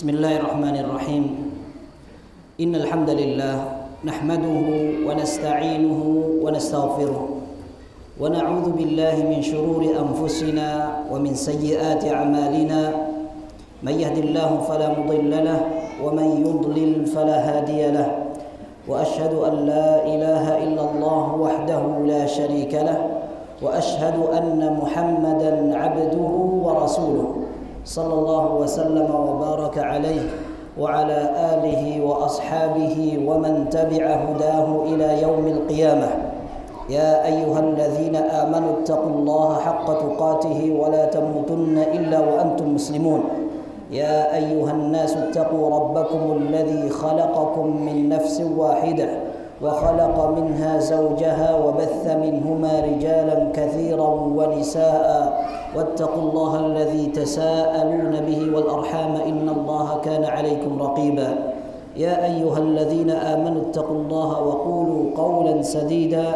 Bismillahirrahmanirrahim. Innal hamdalillah nahmaduhu wa nasta'inuhu wa nastaghfiruh wa na'udzu billahi min shururi anfusina wa min sayyiati a'malina. May yahdihillahu fala mudilla lahu wa man yudlil fala hadiya lahu. Wa asyhadu an la ilaha illallah wahdahu la syarika lahu wa asyhadu anna Muhammadan 'abduhu wa rasuluh. Sallallahu wa sallama wa baraka alaihi wa ala alihi wa ashabihi wa man tabi'a hudahu ila yaumil qiyamah. Ya ayyuhalladzina amanu taqullaha haqqa tuqatih wa la tamutunna illa wa antum muslimun. Ya ayyuhan nasu taqu rabbakumul ladzi khalaqakum min nafsin wahidah wa khalaqa minha zawjaha wa batha minhuma rijalan katsiran wa nisaa. واتقوا الله الذي تساءلون به والأرحام إن الله كان عليكم رقيبا يا أيها الذين آمنوا اتقوا الله وقولوا قولا سديدا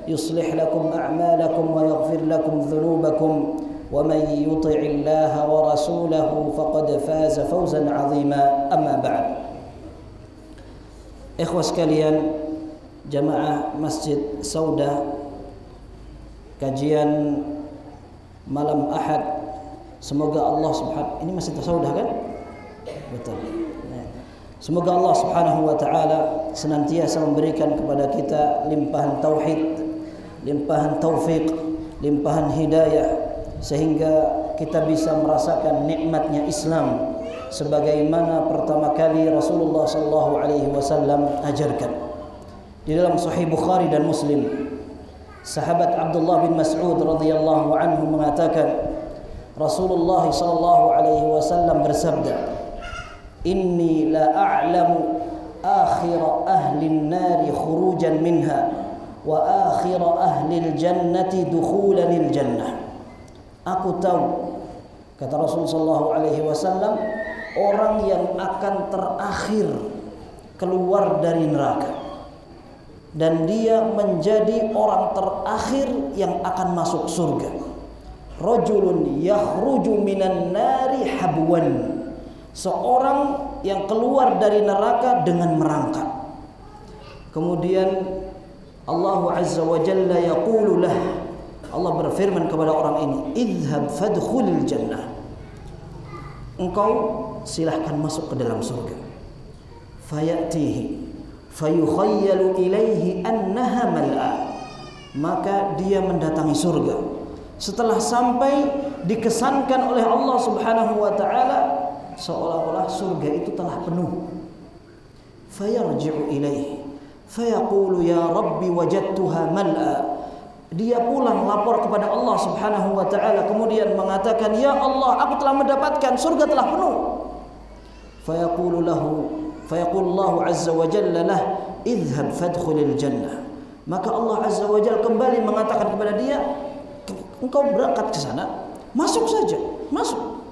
يصلح لكم أعمالكم ويغفر لكم ذنوبكم ومن يطع الله ورسوله فقد فاز فوزا عظيما أما بعد. Ikhwah sekalian, jamaah Masjid Saudah, kajian malam Ahad, semoga Allah subhanahu, ini masih Saudah kan? Betul. Semoga Allah subhanahu wa ta'ala senantiasa memberikan kepada kita limpahan tauhid, limpahan taufik, limpahan hidayah, sehingga kita bisa merasakan nikmatnya Islam sebagaimana pertama kali Rasulullah sallallahu alaihi wasallam ajarkan. Di dalam Sahih Bukhari dan Muslim, sahabat Abdullah bin Mas'ud radhiyallahu anhu mengatakan, Rasulullah sallallahu alaihi wasallam bersabda, "Inni la a'lamu akhir ahli an-nar khurujan minha wa akhir ahli al-jannati dukhulan al-jannah." Aku tahu, kata Rasul sallallahu alaihi wasallam, orang yang akan terakhir keluar dari neraka dan dia menjadi orang terakhir yang akan masuk surga. Rajulun yakhruju minan nari habwan. Seorang yang keluar dari neraka dengan merangkak. Kemudian Allah Azza wa Jalla yaqulu lah, Allah berfirman kepada orang ini, idhhab fadkhulil jannah. Engkau silahkan masuk ke dalam surga. Fayatihi fayukhayyalu ilaihi annaha mal'a. Maka dia mendatangi surga. Setelah sampai, dikesankan oleh Allah subhanahu wa ta'ala seolah-olah surga itu telah penuh. Fayarji'u ilaihi fayaqulu ya rabbi wajadtuha mal'a. Dia pulang lapor kepada Allah subhanahu wa ta'ala, kemudian mengatakan, ya Allah, aku telah mendapatkan, surga telah penuh. Fayaqulu Allah Azza wa Jalla lah, idhhab fadkhulil jannah. Maka Allah Azza wa Jalla kembali mengatakan kepada dia, engkau berangkat ke sana, masuk saja, masuk.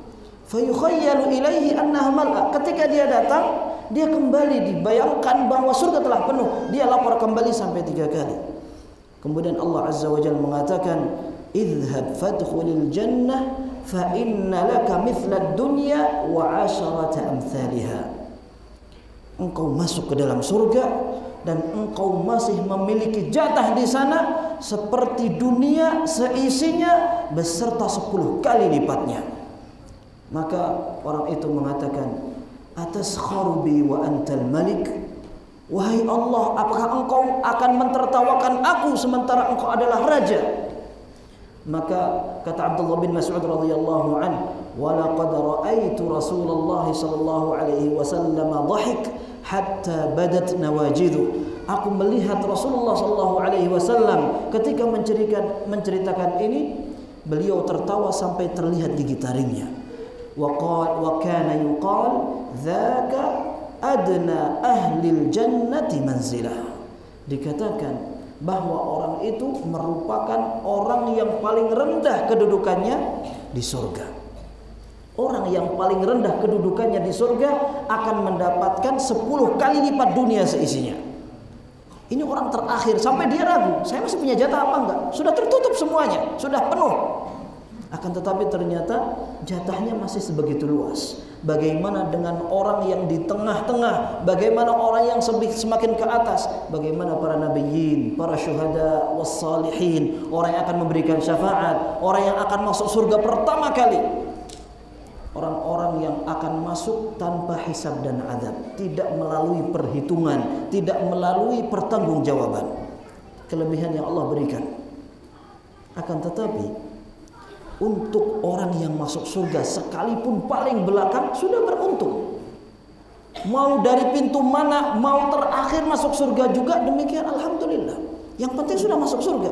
Fayukhayyalu ilaihi annaha mal'a. Ketika dia datang, dia kembali dibayangkan bahwa surga telah penuh. Dia lapor kembali sampai 3 kali. Kemudian Allah Azza wa Jalla mengatakan, idhhab fadkhulil jannah fa inna laka mithla ad-dunya wa 'asharata amsalha. Engkau masuk ke dalam surga dan engkau masih memiliki jatah di sana seperti dunia seisinya beserta 10 kali lipatnya. Maka orang itu mengatakan, ataskharu bi wa antal malik. Wahai Allah, apakah engkau akan mentertawakan aku sementara engkau adalah raja? Maka kata Abdullah bin Mas'ud radhiyallahu anhu, wa laqad ra'aitu Rasulullah sallallahu alaihi wasallam dhahik hatta badat nawajidu. Aku melihat Rasulullah sallallahu alaihi wasallam ketika menceritakan ini, beliau tertawa sampai terlihat gigi taringnya. Wa kana yuqal dzaka adna ahlil jannati manzilah. Dikatakan bahwa orang itu merupakan orang yang paling rendah kedudukannya di surga. Orang yang paling rendah kedudukannya di surga akan mendapatkan 10 kali lipat dunia seisinya. Ini orang terakhir, sampai dia ragu, saya masih punya jatah apa enggak? Sudah tertutup semuanya, sudah penuh. Akan tetapi ternyata jatahnya masih sebegitu luas. Bagaimana dengan orang yang di tengah-tengah? Bagaimana orang yang semakin ke atas? Bagaimana para nabiyyin, para syuhada, wassalihin, orang yang akan memberikan syafaat, orang yang akan masuk surga pertama kali? Orang-orang yang akan masuk tanpa hisab dan azab, tidak melalui perhitungan, tidak melalui pertanggungjawaban. Kelebihan yang Allah berikan. Akan tetapi untuk orang yang masuk surga sekalipun paling belakang sudah beruntung. Mau dari pintu mana, mau terakhir masuk surga juga demikian, alhamdulillah. Yang penting sudah masuk surga.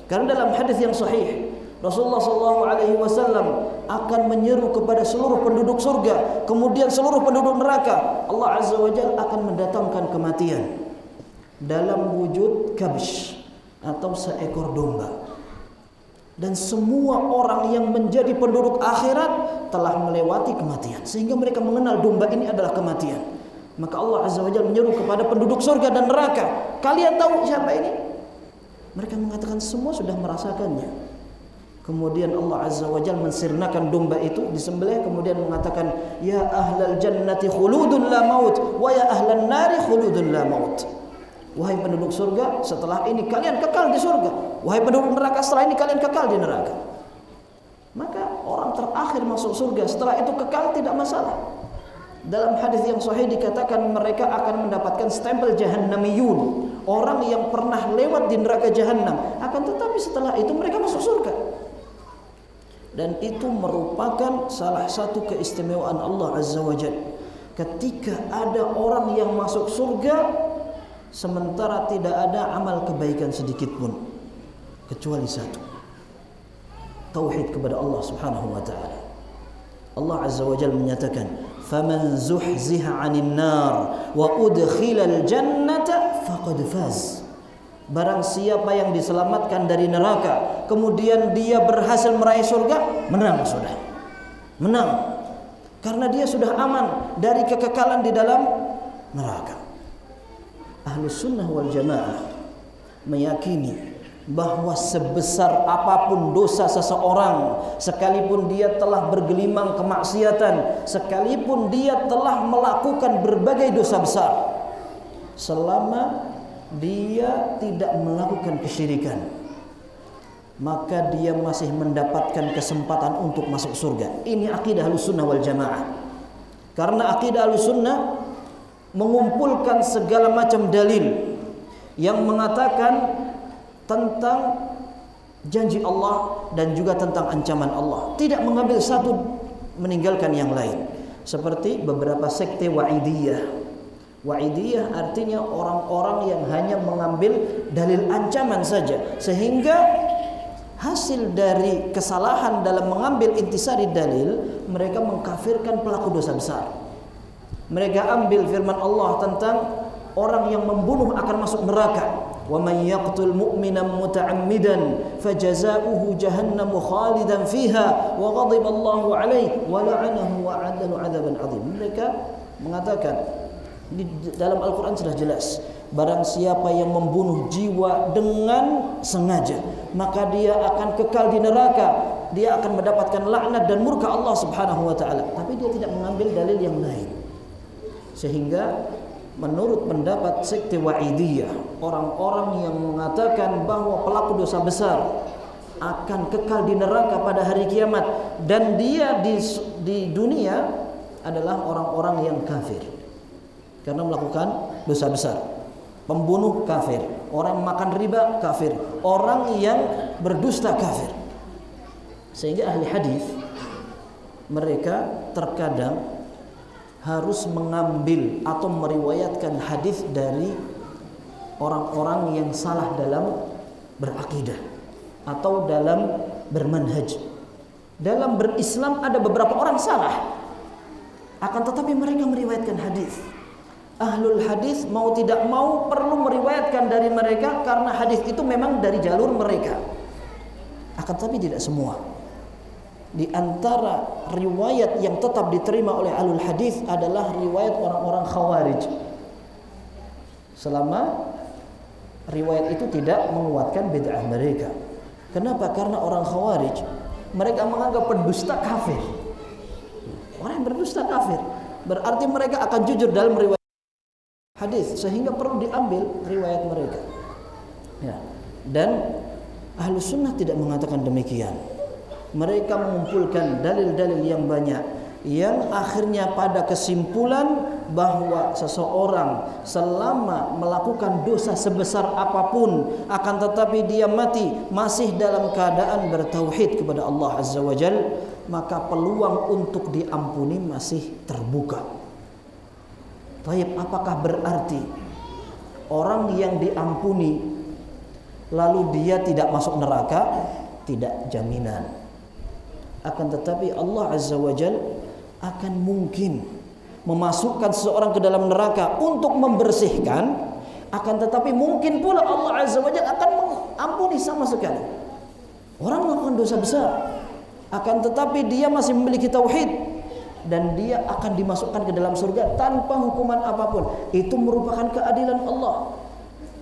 Karena dalam hadis yang sahih, Rasulullah SAW akan menyeru kepada seluruh penduduk surga, kemudian seluruh penduduk neraka. Allah Azza wa Jalla akan mendatangkan kematian dalam wujud kabsh atau seekor domba. Dan semua orang yang menjadi penduduk akhirat telah melewati kematian, sehingga mereka mengenal domba ini adalah kematian. Maka Allah Azza wa Jalla menyeru kepada penduduk surga dan neraka, kalian tahu siapa ini? Mereka mengatakan semua sudah merasakannya. Kemudian Allah Azza wa Jalla mensirnakan domba itu, disembelih, kemudian mengatakan, ya ahlal jannati khuludun la maut, wa ya ahlan nari khuludun la maut. Wahai penduduk surga, setelah ini kalian kekal di surga. Wahai penduduk neraka, setelah ini kalian kekal di neraka. Maka orang terakhir masuk surga, setelah itu kekal tidak masalah. Dalam hadis yang sahih dikatakan mereka akan mendapatkan stempel jahannamiyun, orang yang pernah lewat di neraka jahannam. Akan tetapi setelah itu mereka masuk surga. Dan itu merupakan salah satu keistimewaan Allah Azza wa Jalla. Ketika ada orang yang masuk surga sementara tidak ada amal kebaikan sedikit pun, kecuali satu, tauhid kepada Allah Subhanahu wa taala. Allah Azza wa Jalla menyatakan, "Faman zuhziha 'anil nar wa udkhilal jannata faqad faz." Barang siapa yang diselamatkan dari neraka, kemudian dia berhasil meraih surga, menang sudah. Menang. Karena dia sudah aman dari kekekalan di dalam neraka. Ahlus sunnah wal jamaah meyakini bahwa sebesar apapun dosa seseorang, sekalipun dia telah bergelimang kemaksiatan, sekalipun dia telah melakukan berbagai dosa besar, selama dia tidak melakukan kesyirikan, maka dia masih mendapatkan kesempatan untuk masuk surga. Ini akidah Ahlus sunnah wal jamaah. Karena akidah Ahlus sunnah mengumpulkan segala macam dalil yang mengatakan tentang janji Allah dan juga tentang ancaman Allah, tidak mengambil satu meninggalkan yang lain. Seperti beberapa sekte Wa'idiyah. Wa'idiyah artinya orang-orang yang hanya mengambil dalil ancaman saja, sehingga hasil dari kesalahan dalam mengambil intisari dalil, mereka mengkafirkan pelaku dosa besar. Mereka ambil firman Allah tentang orang yang membunuh akan masuk neraka. Wa man yaqtul mu'mina muta'ammidan fajazaohu jahannamu khalidan fiha wa ghadiba Allahu 'alaihi wa la'anahu wa 'adzahu 'adzaban 'adzim. Mereka mengatakan di dalam Al-Qur'an sudah jelas, barang siapa yang membunuh jiwa dengan sengaja, maka dia akan kekal di neraka. Dia akan mendapatkan laknat dan murka Allah Subhanahu wa taala. Tapi dia tidak mengambil dalil yang lain. Sehingga menurut pendapat sekte Wa'idiyah, orang-orang yang mengatakan bahwa pelaku dosa besar akan kekal di neraka pada hari kiamat, dan dia di dunia adalah orang-orang yang kafir karena melakukan dosa besar. Pembunuh kafir, orang makan riba kafir, orang yang berdusta kafir. Sehingga ahli hadis mereka terkadang harus mengambil atau meriwayatkan hadis dari orang-orang yang salah dalam berakidah atau dalam bermanhaj. Dalam berislam ada beberapa orang salah, akan tetapi mereka meriwayatkan hadis. Ahlul hadis mau tidak mau perlu meriwayatkan dari mereka karena hadis itu memang dari jalur mereka. Akan tetapi tidak semua. Di antara riwayat yang tetap diterima oleh ahlul hadis adalah riwayat orang-orang Khawarij, selama riwayat itu tidak menguatkan bid'ah mereka. Kenapa? Karena orang Khawarij mereka menganggap pendusta kafir. Orang yang berdusta kafir. Berarti mereka akan jujur dalam riwayat hadis, sehingga perlu diambil riwayat mereka. Ya. Dan Ahlus Sunnah tidak mengatakan demikian. Mereka mengumpulkan dalil-dalil yang banyak, yang akhirnya pada kesimpulan bahwa seseorang selama melakukan dosa sebesar apapun, akan tetapi dia mati masih dalam keadaan bertauhid kepada Allah Azza wa Jalla, maka peluang untuk diampuni masih terbuka. Taib, apakah berarti orang yang diampuni lalu dia tidak masuk neraka? Tidak jaminan. Akan tetapi Allah Azza wa Jalla akan mungkin memasukkan seseorang ke dalam neraka untuk membersihkan, akan tetapi mungkin pula Allah Azza wa Jalla akan mengampuni sama sekali. Orang melakukan dosa besar, akan tetapi dia masih memiliki tauhid, dan dia akan dimasukkan ke dalam surga tanpa hukuman apapun. Itu merupakan keadilan Allah.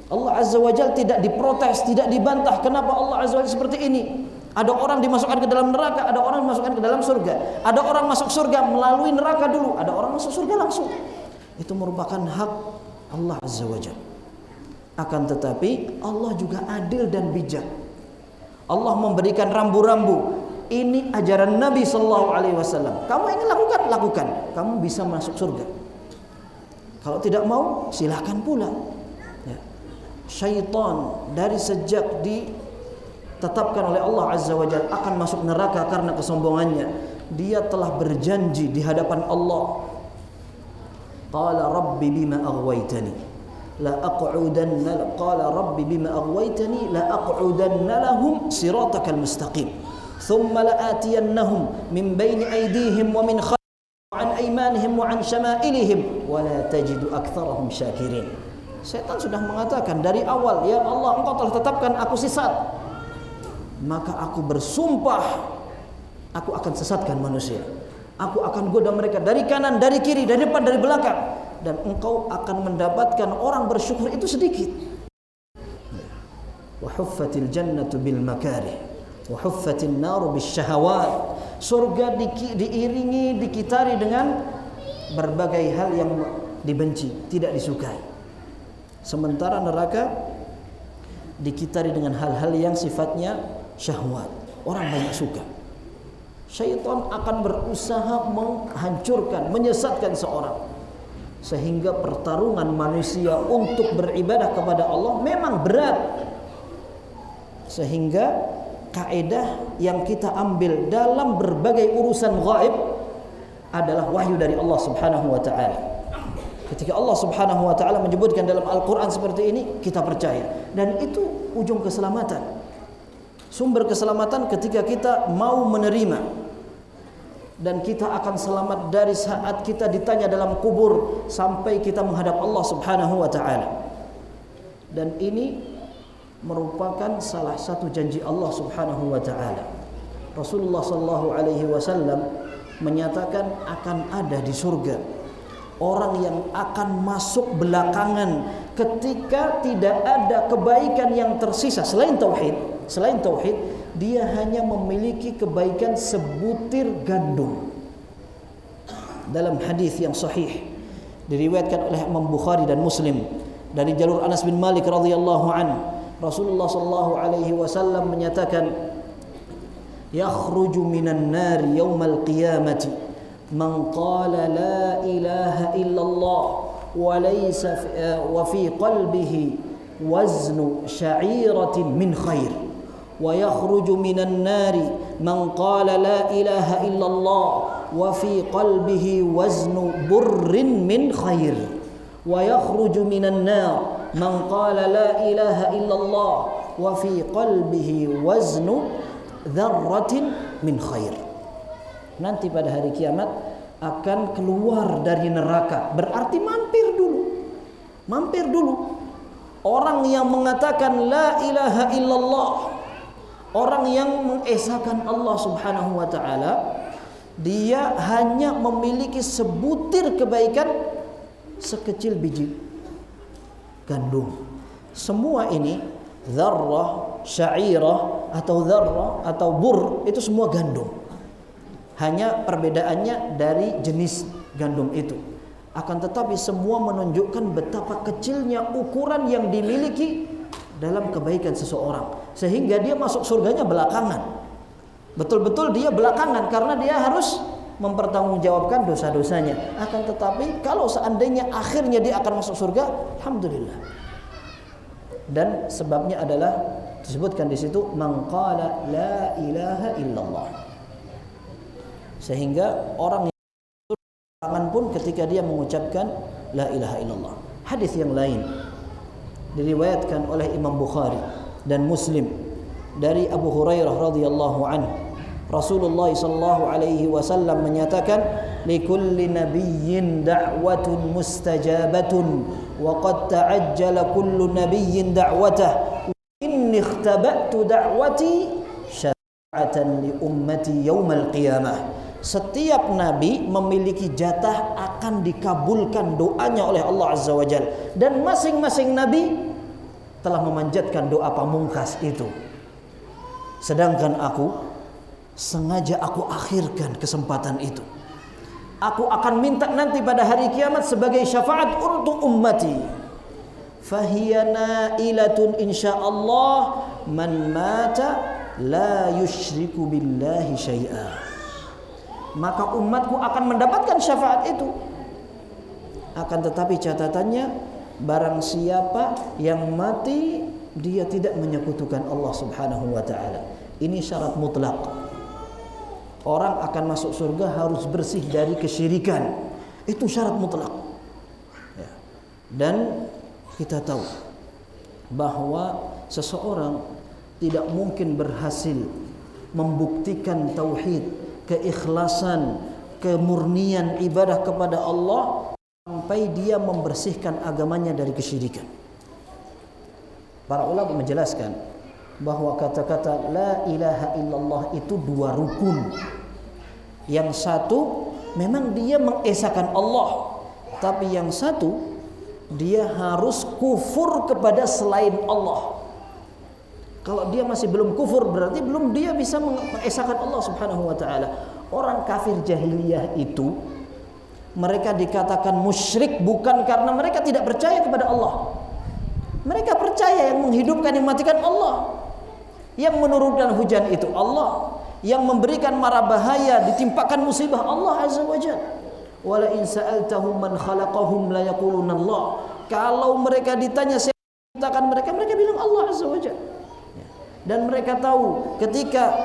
Allah Azza wa Jalla tidak diprotes, tidak dibantah. Kenapa Allah Azza wa Jalla seperti ini? Ada orang dimasukkan ke dalam neraka, ada orang dimasukkan ke dalam surga. Ada orang masuk surga melalui neraka dulu, ada orang masuk surga langsung. Itu merupakan hak Allah Azza wa Jalla. Akan tetapi Allah juga adil dan bijak. Allah memberikan rambu-rambu. Ini ajaran Nabi sallallahu alaihi wasallam. Kamu ingin lakukan, lakukan. Kamu bisa masuk surga. Kalau tidak mau, silakan pula. Ya. Syaitan dari sejak ditetapkan oleh Allah Azza wa Jalla akan masuk neraka karena kesombongannya, dia telah berjanji di hadapan Allah. Qala rabbi bima aghwaytani la aq'udanna qala rabbi bima aghwaytani la aq'udanna lahum siratakal mustaqim. ثم لآتينهم من بين أيديهم ومن خلفهم وعن أيمانهم وعن شمائلهم ولا تجد أكثرهم شاكرين. Setan sudah mengatakan dari awal, ya Allah, Engkau telah tetapkan aku sesat, maka aku bersumpah aku akan sesatkan manusia. Aku akan goda mereka dari kanan, dari kiri, dari depan, dari belakang, dan Engkau akan mendapatkan orang bersyukur itu sedikit. Wa huffatil jannatu bil makarih wa huffatin naru bisyahawat. Surga diiringi, dikitari dengan berbagai hal yang dibenci, tidak disukai. Sementara neraka dikitari dengan hal-hal yang sifatnya syahwat. Orang banyak suka. Syaitan akan berusaha menghancurkan, menyesatkan seorang, sehingga pertarungan manusia untuk beribadah kepada Allah memang berat. Sehingga kaidah yang kita ambil dalam berbagai urusan gaib adalah wahyu dari Allah Subhanahu wa taala. Ketika Allah Subhanahu wa taala menyebutkan dalam Al-Qur'an seperti ini, kita percaya, dan itu ujung keselamatan. Sumber keselamatan ketika kita mau menerima, dan kita akan selamat dari saat kita ditanya dalam kubur sampai kita menghadap Allah Subhanahu wa taala. Dan ini merupakan salah satu janji Allah Subhanahu wa taala. Rasulullah sallallahu alaihi wasallam menyatakan akan ada di surga orang yang akan masuk belakangan ketika tidak ada kebaikan yang tersisa selain tauhid. Selain tauhid, dia hanya memiliki kebaikan sebutir gandum. Dalam hadis yang sahih diriwayatkan oleh Imam Bukhari dan Muslim dari jalur Anas bin Malik radhiyallahu anhu, Rasulullah sallallahu alaihi wasallam menyatakan, yakhruju minan nari yaumal qiyamati man qala la ilaha illallah wa laysa wa fi qalbihi waznu sya'iratin min khair, wa yakhruju minan nari man qala la ilaha illallah wa fi qalbihi waznu burrin min khair, wa yakhruju minan nar man qala la ilaha illallah wa fi qalbihi waznu dzarratin min khair. Nanti pada hari kiamat akan keluar dari neraka, berarti mampir dulu. Orang yang mengatakan la ilaha illallah, orang yang mengesahkan Allah Subhanahu wa taala, dia hanya memiliki sebutir kebaikan sekecil biji gandum. Semua ini dzarrah, syairah atau dzarrah atau bur, itu semua gandum. Hanya perbedaannya dari jenis gandum itu. Akan tetapi semua menunjukkan betapa kecilnya ukuran yang dimiliki dalam kebaikan seseorang, sehingga dia masuk surganya belakangan. Betul-betul dia belakangan karena dia harus mempertanggungjawabkan dosa-dosanya. Akan tetapi kalau seandainya akhirnya dia akan masuk surga, alhamdulillah. Dan sebabnya adalah disebutkan di situ man qala la ilaha illallah. Sehingga orang yang pun ketika dia mengucapkan la ilaha illallah. Hadis yang lain diriwayatkan oleh Imam Bukhari dan Muslim dari Abu Hurairah radhiyallahu anhu. Rasulullah sallallahu alaihi wasallam menyatakan, likulli nabiyyin da'watun mustajabatun wa qad ta'ajjala kullu nabiyyin da'watah inni ikhtaba'tu da'wati syafa'atan li ummati yaumal qiyamah. Setiap nabi memiliki jatah akan dikabulkan doanya oleh Allah Azza wa Jalla, dan masing-masing nabi telah memanjatkan doa pamungkas itu. Sedangkan aku sengaja aku akhirkan kesempatan itu. Aku akan minta nanti pada hari kiamat sebagai syafaat untuk ummati. Fahiya nailatun insyaallah man mata la yusyriku billahi syai'a. Maka umatku akan mendapatkan syafaat itu. Akan tetapi catatannya, barang siapa yang mati dia tidak menyekutukan Allah Subhanahu wa taala. Ini syarat mutlak. Orang akan masuk surga harus bersih dari kesyirikan. Itu syarat mutlak. Ya. Dan kita tahu bahwa seseorang tidak mungkin berhasil membuktikan tauhid, keikhlasan, kemurnian ibadah kepada Allah sampai dia membersihkan agamanya dari kesyirikan. Para ulama menjelaskan bahwa kata-kata la ilaha illallah itu dua rukun. Yang satu memang dia mengesahkan Allah, tapi yang satu dia harus kufur kepada selain Allah. Kalau dia masih belum kufur, berarti belum dia bisa mengesahkan Allah Subhanahu wa taala. Orang kafir jahiliyah itu mereka dikatakan musyrik bukan karena mereka tidak percaya kepada Allah. Mereka percaya yang menghidupkan, yang mematikan Allah. Yang menurunkan hujan itu Allah. Yang memberikan mara bahaya, ditimpakan musibah Allah Azza wa Jalla. Wala in sa'altahum man khalaqahum la yaquluna Allah. Kalau mereka ditanya siapa yang menciptakan mereka, mereka bilang Allah Azza wa Jalla. Dan mereka tahu ketika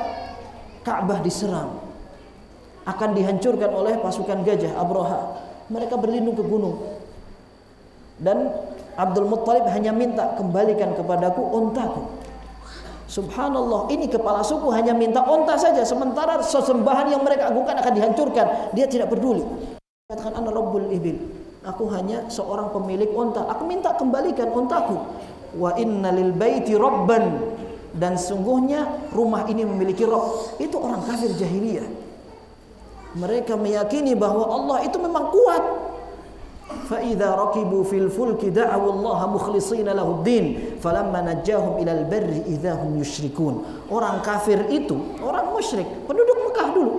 Ka'bah diserang, akan dihancurkan oleh pasukan gajah Abraha, mereka berlindung ke gunung. Dan Abdul Muttalib hanya minta, kembalikan kepadaku ontaku. Subhanallah, ini kepala suku hanya minta onta saja, sementara sesembahan yang mereka agungkan akan dihancurkan. Dia tidak peduli. Katakan ana rabbul ibil, aku hanya seorang pemilik onta, aku minta kembalikan ontaku. Wa inna lil baiti rabban, dan sungguhnya rumah ini memiliki Rabb. Itu orang kafir jahiliyah. Mereka meyakini bahwa Allah itu memang kuat. Fa idza raqibu fil fulki da'u Allah mukhlishina lahu ad-din falamma najjahum ilal barri idza hum yusyrikun. Orang kafir itu orang musyrik, penduduk Mekah dulu.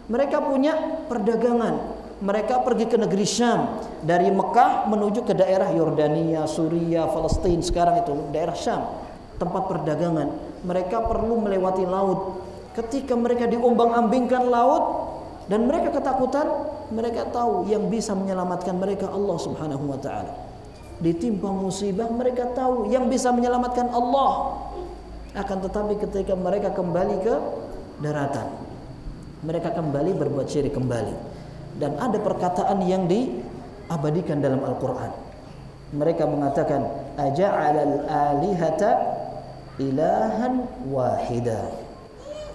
Mereka punya perdagangan. Mereka pergi ke negeri Syam, dari Mekah menuju ke daerah Yordania, Suriah, Palestina, sekarang itu daerah Syam. Tempat perdagangan. Mereka perlu melewati laut. Ketika mereka diombang-ambingkan laut dan mereka ketakutan, mereka tahu yang bisa menyelamatkan mereka Allah Subhanahu wa taala. Ditimpa musibah, mereka tahu yang bisa menyelamatkan Allah. Akan tetapi ketika mereka kembali ke daratan, mereka kembali berbuat syirik kembali. Dan ada perkataan yang diabadikan dalam Al-Qur'an. Mereka mengatakan aja'alal alihata ilahan wahida.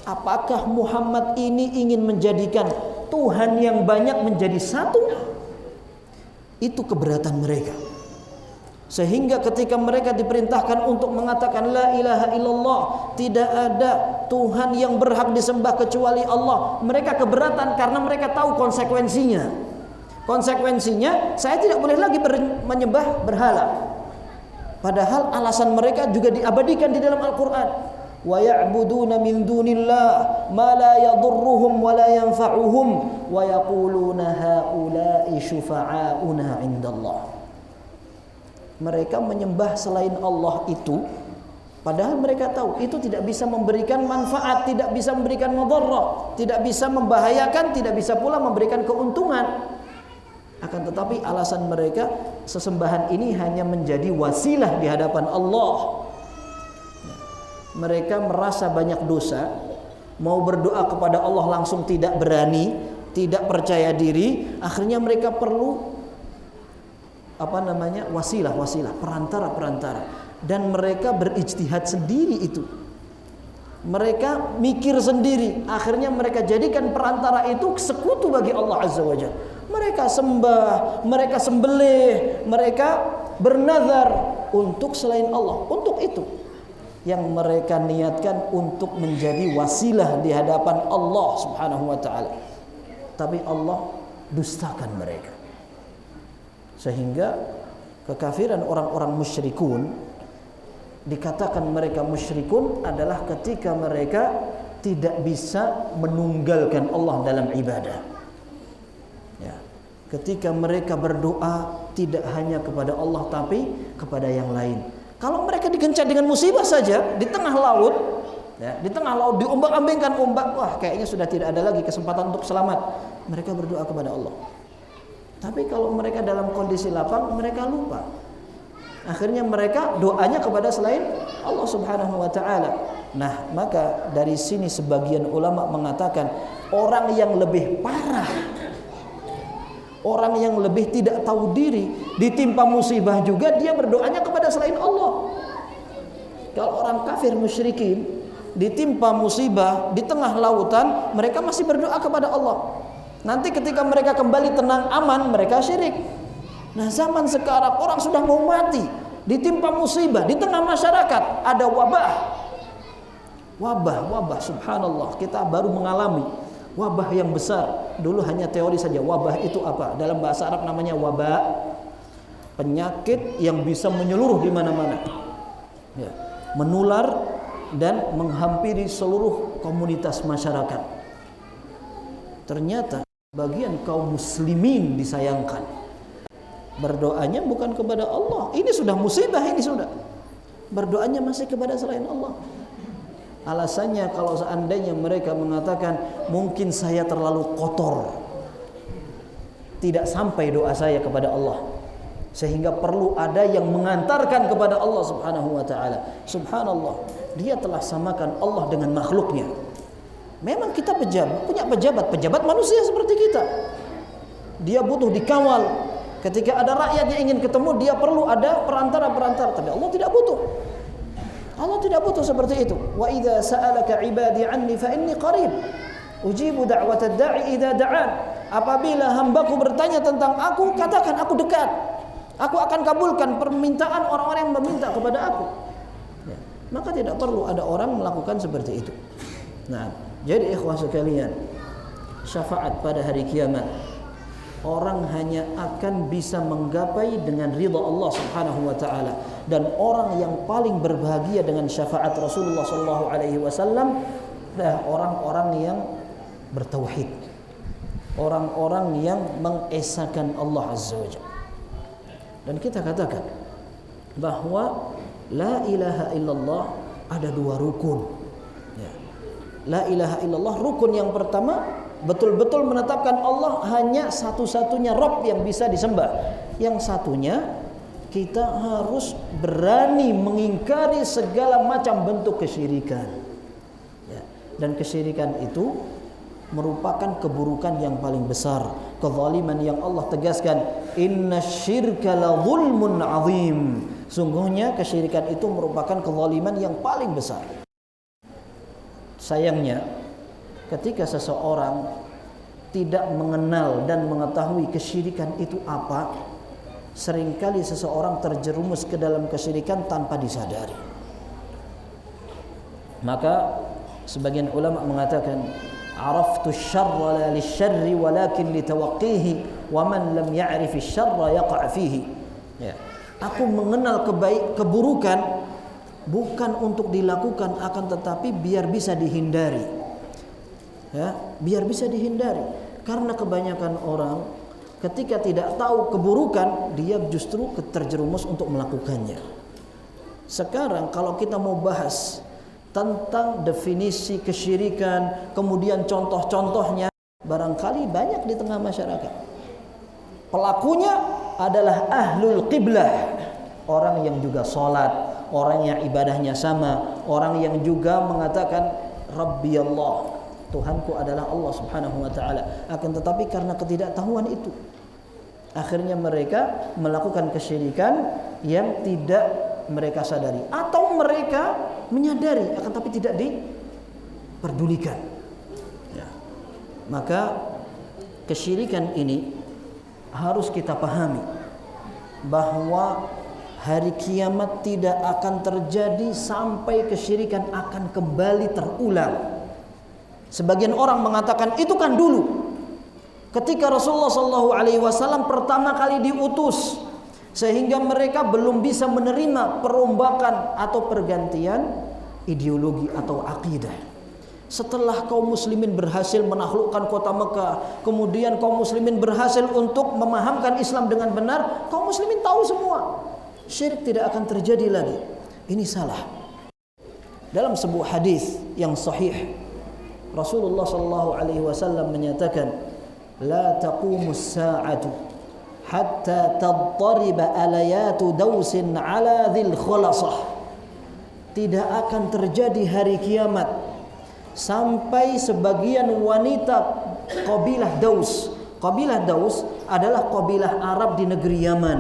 Apakah Muhammad ini ingin menjadikan Tuhan yang banyak menjadi satu? Itu keberatan mereka. Sehingga ketika mereka diperintahkan untuk mengatakan la ilaha illallah, tidak ada Tuhan yang berhak disembah kecuali Allah, mereka keberatan karena mereka tahu konsekuensinya. Konsekuensinya, saya tidak boleh lagi menyembah berhala. Padahal alasan mereka juga diabadikan di dalam Al-Quran. wa ya'buduna min dunillah ma la yadurruhum wa la yanfa'uhum wa yaquluna haula'i syufa'auna 'indallah. Mereka menyembah selain Allah itu padahal mereka tahu itu tidak bisa memberikan manfaat, tidak bisa memberikan mudarat, tidak bisa membahayakan, tidak bisa pula memberikan keuntungan. Akan tetapi alasan mereka sesembahan ini hanya menjadi wasilah di hadapan Allah. Mereka merasa banyak dosa, mau berdoa kepada Allah langsung tidak berani, tidak percaya diri, akhirnya mereka perlu wasilah, perantara, dan mereka berijtihad sendiri itu. Mereka mikir sendiri, akhirnya mereka jadikan perantara itu sekutu bagi Allah Azza wa Jalla. Mereka sembah, mereka sembelih, mereka bernazar untuk selain Allah. Untuk itu yang mereka niatkan untuk menjadi wasilah di hadapan Allah Subhanahu wa taala. Tapi Allah dustakan mereka. Sehingga kekafiran orang-orang musyrikun, dikatakan mereka musyrikun adalah ketika mereka tidak bisa menunggalkan Allah dalam ibadah. Ya. Ketika mereka berdoa tidak hanya kepada Allah tapi kepada yang lain. Kalau mereka digencet dengan musibah saja di tengah laut, ya, di tengah laut diombak-ambingkan ombak, wah kayaknya sudah tidak ada lagi kesempatan untuk selamat. Mereka berdoa kepada Allah. Tapi kalau mereka dalam kondisi lapang, mereka lupa. Akhirnya mereka doanya kepada selain Allah Subhanahu wa taala. Nah, maka dari sini sebagian ulama mengatakan orang yang lebih parah, orang yang lebih tidak tahu diri, ditimpa musibah juga dia berdoanya kepada selain Allah. Kalau orang kafir musyrikin ditimpa musibah di tengah lautan, mereka masih berdoa kepada Allah. Nanti ketika mereka kembali tenang aman, mereka syirik. Nah, zaman sekarang orang sudah mau mati, ditimpa musibah di tengah masyarakat, ada wabah, subhanallah, kita baru mengalami wabah yang besar. Dulu hanya teori saja, wabah itu apa? Dalam bahasa Arab namanya wabah, penyakit yang bisa menyeluruh di mana-mana, ya, menular dan menghampiri seluruh komunitas masyarakat. Ternyata bagian kaum muslimin disayangkan, berdoanya bukan kepada Allah. Ini sudah musibah, ini sudah. Berdoanya masih kepada selain Allah. Alasannya kalau seandainya mereka mengatakan mungkin saya terlalu kotor, tidak sampai doa saya kepada Allah, sehingga perlu ada yang mengantarkan kepada Allah Subhanahu wa taala. Subhanallah, dia telah samakan Allah dengan makhluknya. Memang kita punya pejabat manusia seperti kita. Dia butuh dikawal. Ketika ada rakyat yang ingin ketemu, dia perlu ada perantara. Tapi Allah tidak butuh. Allah tidak butuh seperti itu. Wa idza sa'alaka 'ibadi 'anni fa inni qarib. Ujibu da'watad da'i idza da'an. Apabila hambaku bertanya tentang aku, katakan aku dekat. Aku akan kabulkan permintaan orang-orang yang meminta kepada aku. Ya. Maka tidak perlu ada orang melakukan seperti itu. Nah, jadi ikhwah sekalian, syafaat pada hari kiamat orang hanya akan bisa menggapai dengan ridha Allah Subhanahu wa taala. Dan orang yang paling berbahagia dengan syafaat Rasulullah sallallahu alaihi wasallam adalah orang-orang yang bertauhid. Orang-orang yang mengesahkan Allah Azza wa Jalla. Dan kita katakan bahwa la ilaha illallah ada dua rukun. Ya. La ilaha illallah, rukun yang pertama betul-betul menetapkan Allah hanya satu-satunya Rabb yang bisa disembah. Yang satunya kita harus berani mengingkari segala macam bentuk kesyirikan, ya. Dan kesyirikan itu merupakan keburukan yang paling besar, kezaliman yang Allah tegaskan, innasyirka la zulmun azim. Sungguhnya kesyirikan itu merupakan kezaliman yang paling besar. Sayangnya ketika seseorang tidak mengenal dan mengetahui kesyirikan itu apa, seringkali seseorang terjerumus ke dalam kesyirikan tanpa disadari. Maka sebagian ulama mengatakan, araftu syarra la lisyarri walakin litawaqqihi wa man lam ya'rif syarra yaqa' fihi. Ya. Aku mengenal keburukan bukan untuk dilakukan, akan tetapi biar bisa dihindari. Ya, biar bisa dihindari. Karena kebanyakan orang ketika tidak tahu keburukan, dia justru terjerumus untuk melakukannya. Sekarang kalau kita mau bahas tentang definisi kesyirikan, kemudian contoh-contohnya, barangkali banyak di tengah masyarakat. Pelakunya adalah ahlul qiblah, orang yang juga sholat, orang yang ibadahnya sama, orang yang juga mengatakan Rabbi Allah, Tuhanku adalah Allah subhanahu wa ta'ala. Akan tetapi karena ketidaktahuan itu, akhirnya mereka melakukan kesyirikan yang tidak mereka sadari, atau mereka menyadari akan tapi tidak diperdulikan. Ya. Maka kesyirikan ini harus kita pahami bahwa hari kiamat tidak akan terjadi sampai kesyirikan akan kembali terulang. Sebagian orang mengatakan itu kan dulu ketika Rasulullah SAW pertama kali diutus, sehingga mereka belum bisa menerima perombakan atau pergantian ideologi atau akidah. Setelah kaum muslimin berhasil menaklukkan kota Mekah, kemudian kaum muslimin berhasil untuk memahamkan Islam dengan benar, kaum muslimin tahu semua syirik tidak akan terjadi lagi. Ini salah. Dalam sebuah hadis yang sahih, Rasulullah SAW menyatakan, la taqumus sa'atu hatta tadtariba alayatu dausin ala dhil khulasah. Tidak akan terjadi hari kiamat sampai sebagian wanita kabilah Daus. Kabilah Daus adalah kabilah Arab di negeri Yaman.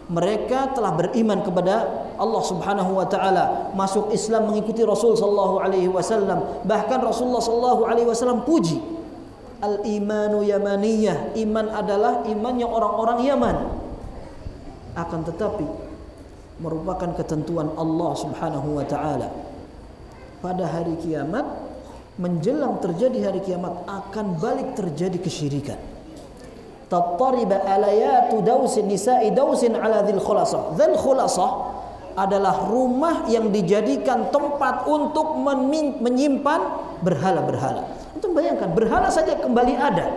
Mereka telah beriman kepada Allah Subhanahu wa taala, masuk Islam, mengikuti Rasul sallallahu alaihi wasallam. Bahkan Rasulullah sallallahu alaihi wasallam puji, al-imanu yamaniyah, iman adalah imannya orang-orang Yaman. Akan tetapi merupakan ketentuan Allah Subhanahu wa taala, pada hari kiamat, menjelang terjadi hari kiamat, akan balik terjadi kesyirikan. Tattariba alayatu dausin nisa'i dausin ala dhil khulasah. Dhil khulasah adalah rumah yang dijadikan tempat untuk menyimpan berhala-berhala. Untuk bayangkan, berhala saja kembali ada.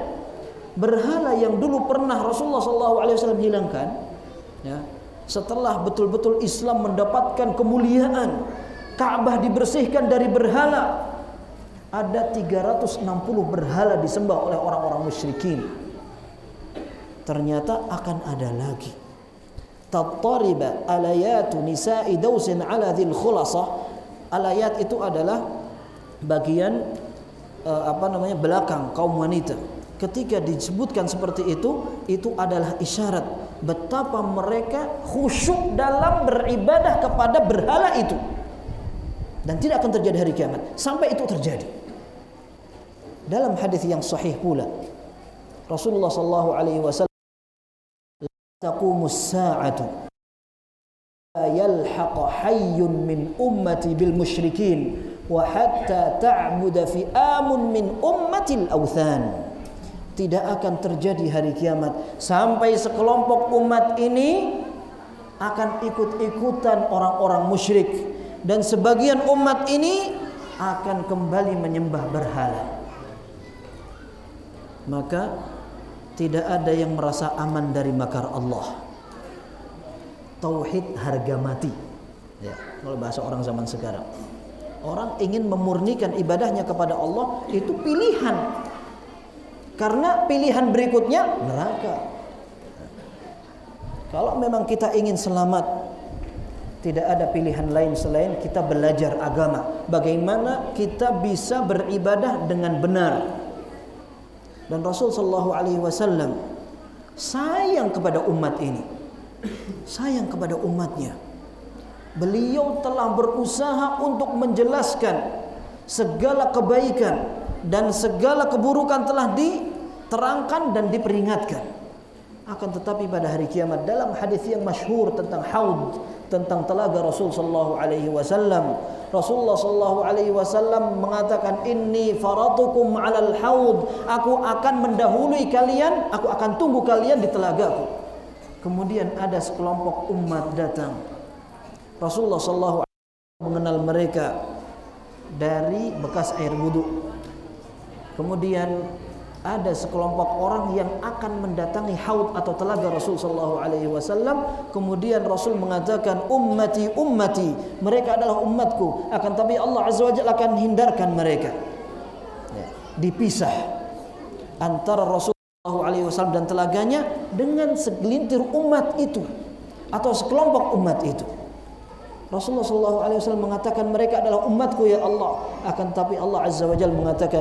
Berhala yang dulu pernah Rasulullah SAW hilangkan, ya, setelah betul-betul Islam mendapatkan kemuliaan, Ka'bah dibersihkan dari berhala, ada 360 berhala disembah oleh orang-orang musyrikin. Ternyata akan ada lagi. Tattariba alayatu nisa'i dausin ala dhil khulasah. Alayat itu adalah bagian belakang kaum wanita. Ketika disebutkan seperti itu adalah isyarat betapa mereka khusyuk dalam beribadah kepada berhala itu. Dan tidak akan terjadi hari kiamat sampai itu terjadi. Dalam hadis yang sahih pula, Rasulullah sallallahu alaihi wasallam, taqumus sa'atu la yalhaq hayyun min ummati bil musyrikin wa hatta ta'buda fi'amun min ummatil awthan. Tidak akan terjadi hari kiamat sampai sekelompok umat ini akan ikut-ikutan orang-orang musyrik, dan sebagian umat ini akan kembali menyembah berhala. Maka tidak ada yang merasa aman dari makar Allah. Tauhid harga mati, ya, kalau bahasa orang zaman sekarang. Orang ingin memurnikan ibadahnya kepada Allah, itu pilihan. Karena pilihan berikutnya neraka. Kalau memang kita ingin selamat, tidak ada pilihan lain selain kita belajar agama. Bagaimana kita bisa beribadah dengan benar. Dan Rasul sallallahu alaihi wasallam sayang kepada umat ini, sayang kepada umatnya. Beliau telah berusaha untuk menjelaskan segala kebaikan dan segala keburukan, telah diterangkan dan diperingatkan. Akan tetapi pada hari kiamat, dalam hadis yang masyhur tentang haud, tentang telaga Rasul sallallahu alaihi wasallam, Rasulullah sallallahu alaihi wasallam mengatakan, inni faratukum 'alal haud, aku akan mendahului kalian, aku akan tunggu kalian di telagaku. Kemudian ada sekelompok umat datang. Rasulullah sallallahu mengenal mereka dari bekas air wudhu. Kemudian ada sekelompok orang yang akan mendatangi haud atau telaga Rasul sallallahu alaihi wasallam. Kemudian Rasul mengatakan, ummati ummati, mereka adalah umatku, akan tapi Allah azza wajalla akan hindarkan mereka. Ya, dipisah antara Rasul sallallahu alaihi wasallam dan telaganya dengan segelintir umat itu atau sekelompok umat itu. Rasulullah sallallahu alaihi wasallam mengatakan mereka adalah umatku ya Allah, akan tapi Allah azza wajalla mengatakan,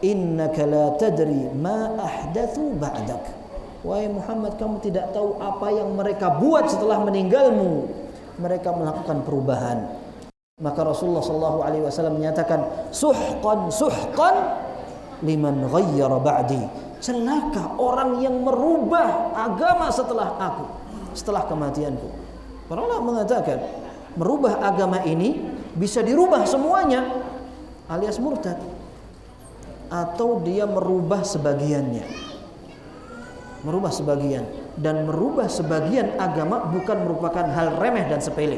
innaka la tadri ma ahdathu ba'dak. Wahai Muhammad, kamu tidak tahu apa yang mereka buat setelah meninggalmu. Mereka melakukan perubahan. Maka Rasulullah sallallahu alaihi wasallam menyatakan, suhqan suhqan liman ghayyara ba'di. Celaka orang yang merubah agama setelah aku, setelah kematianku. Para ulama mengatakan, merubah agama ini bisa dirubah semuanya alias murtad, atau dia merubah sebagiannya. Merubah sebagian, dan merubah sebagian agama bukan merupakan hal remeh dan sepele.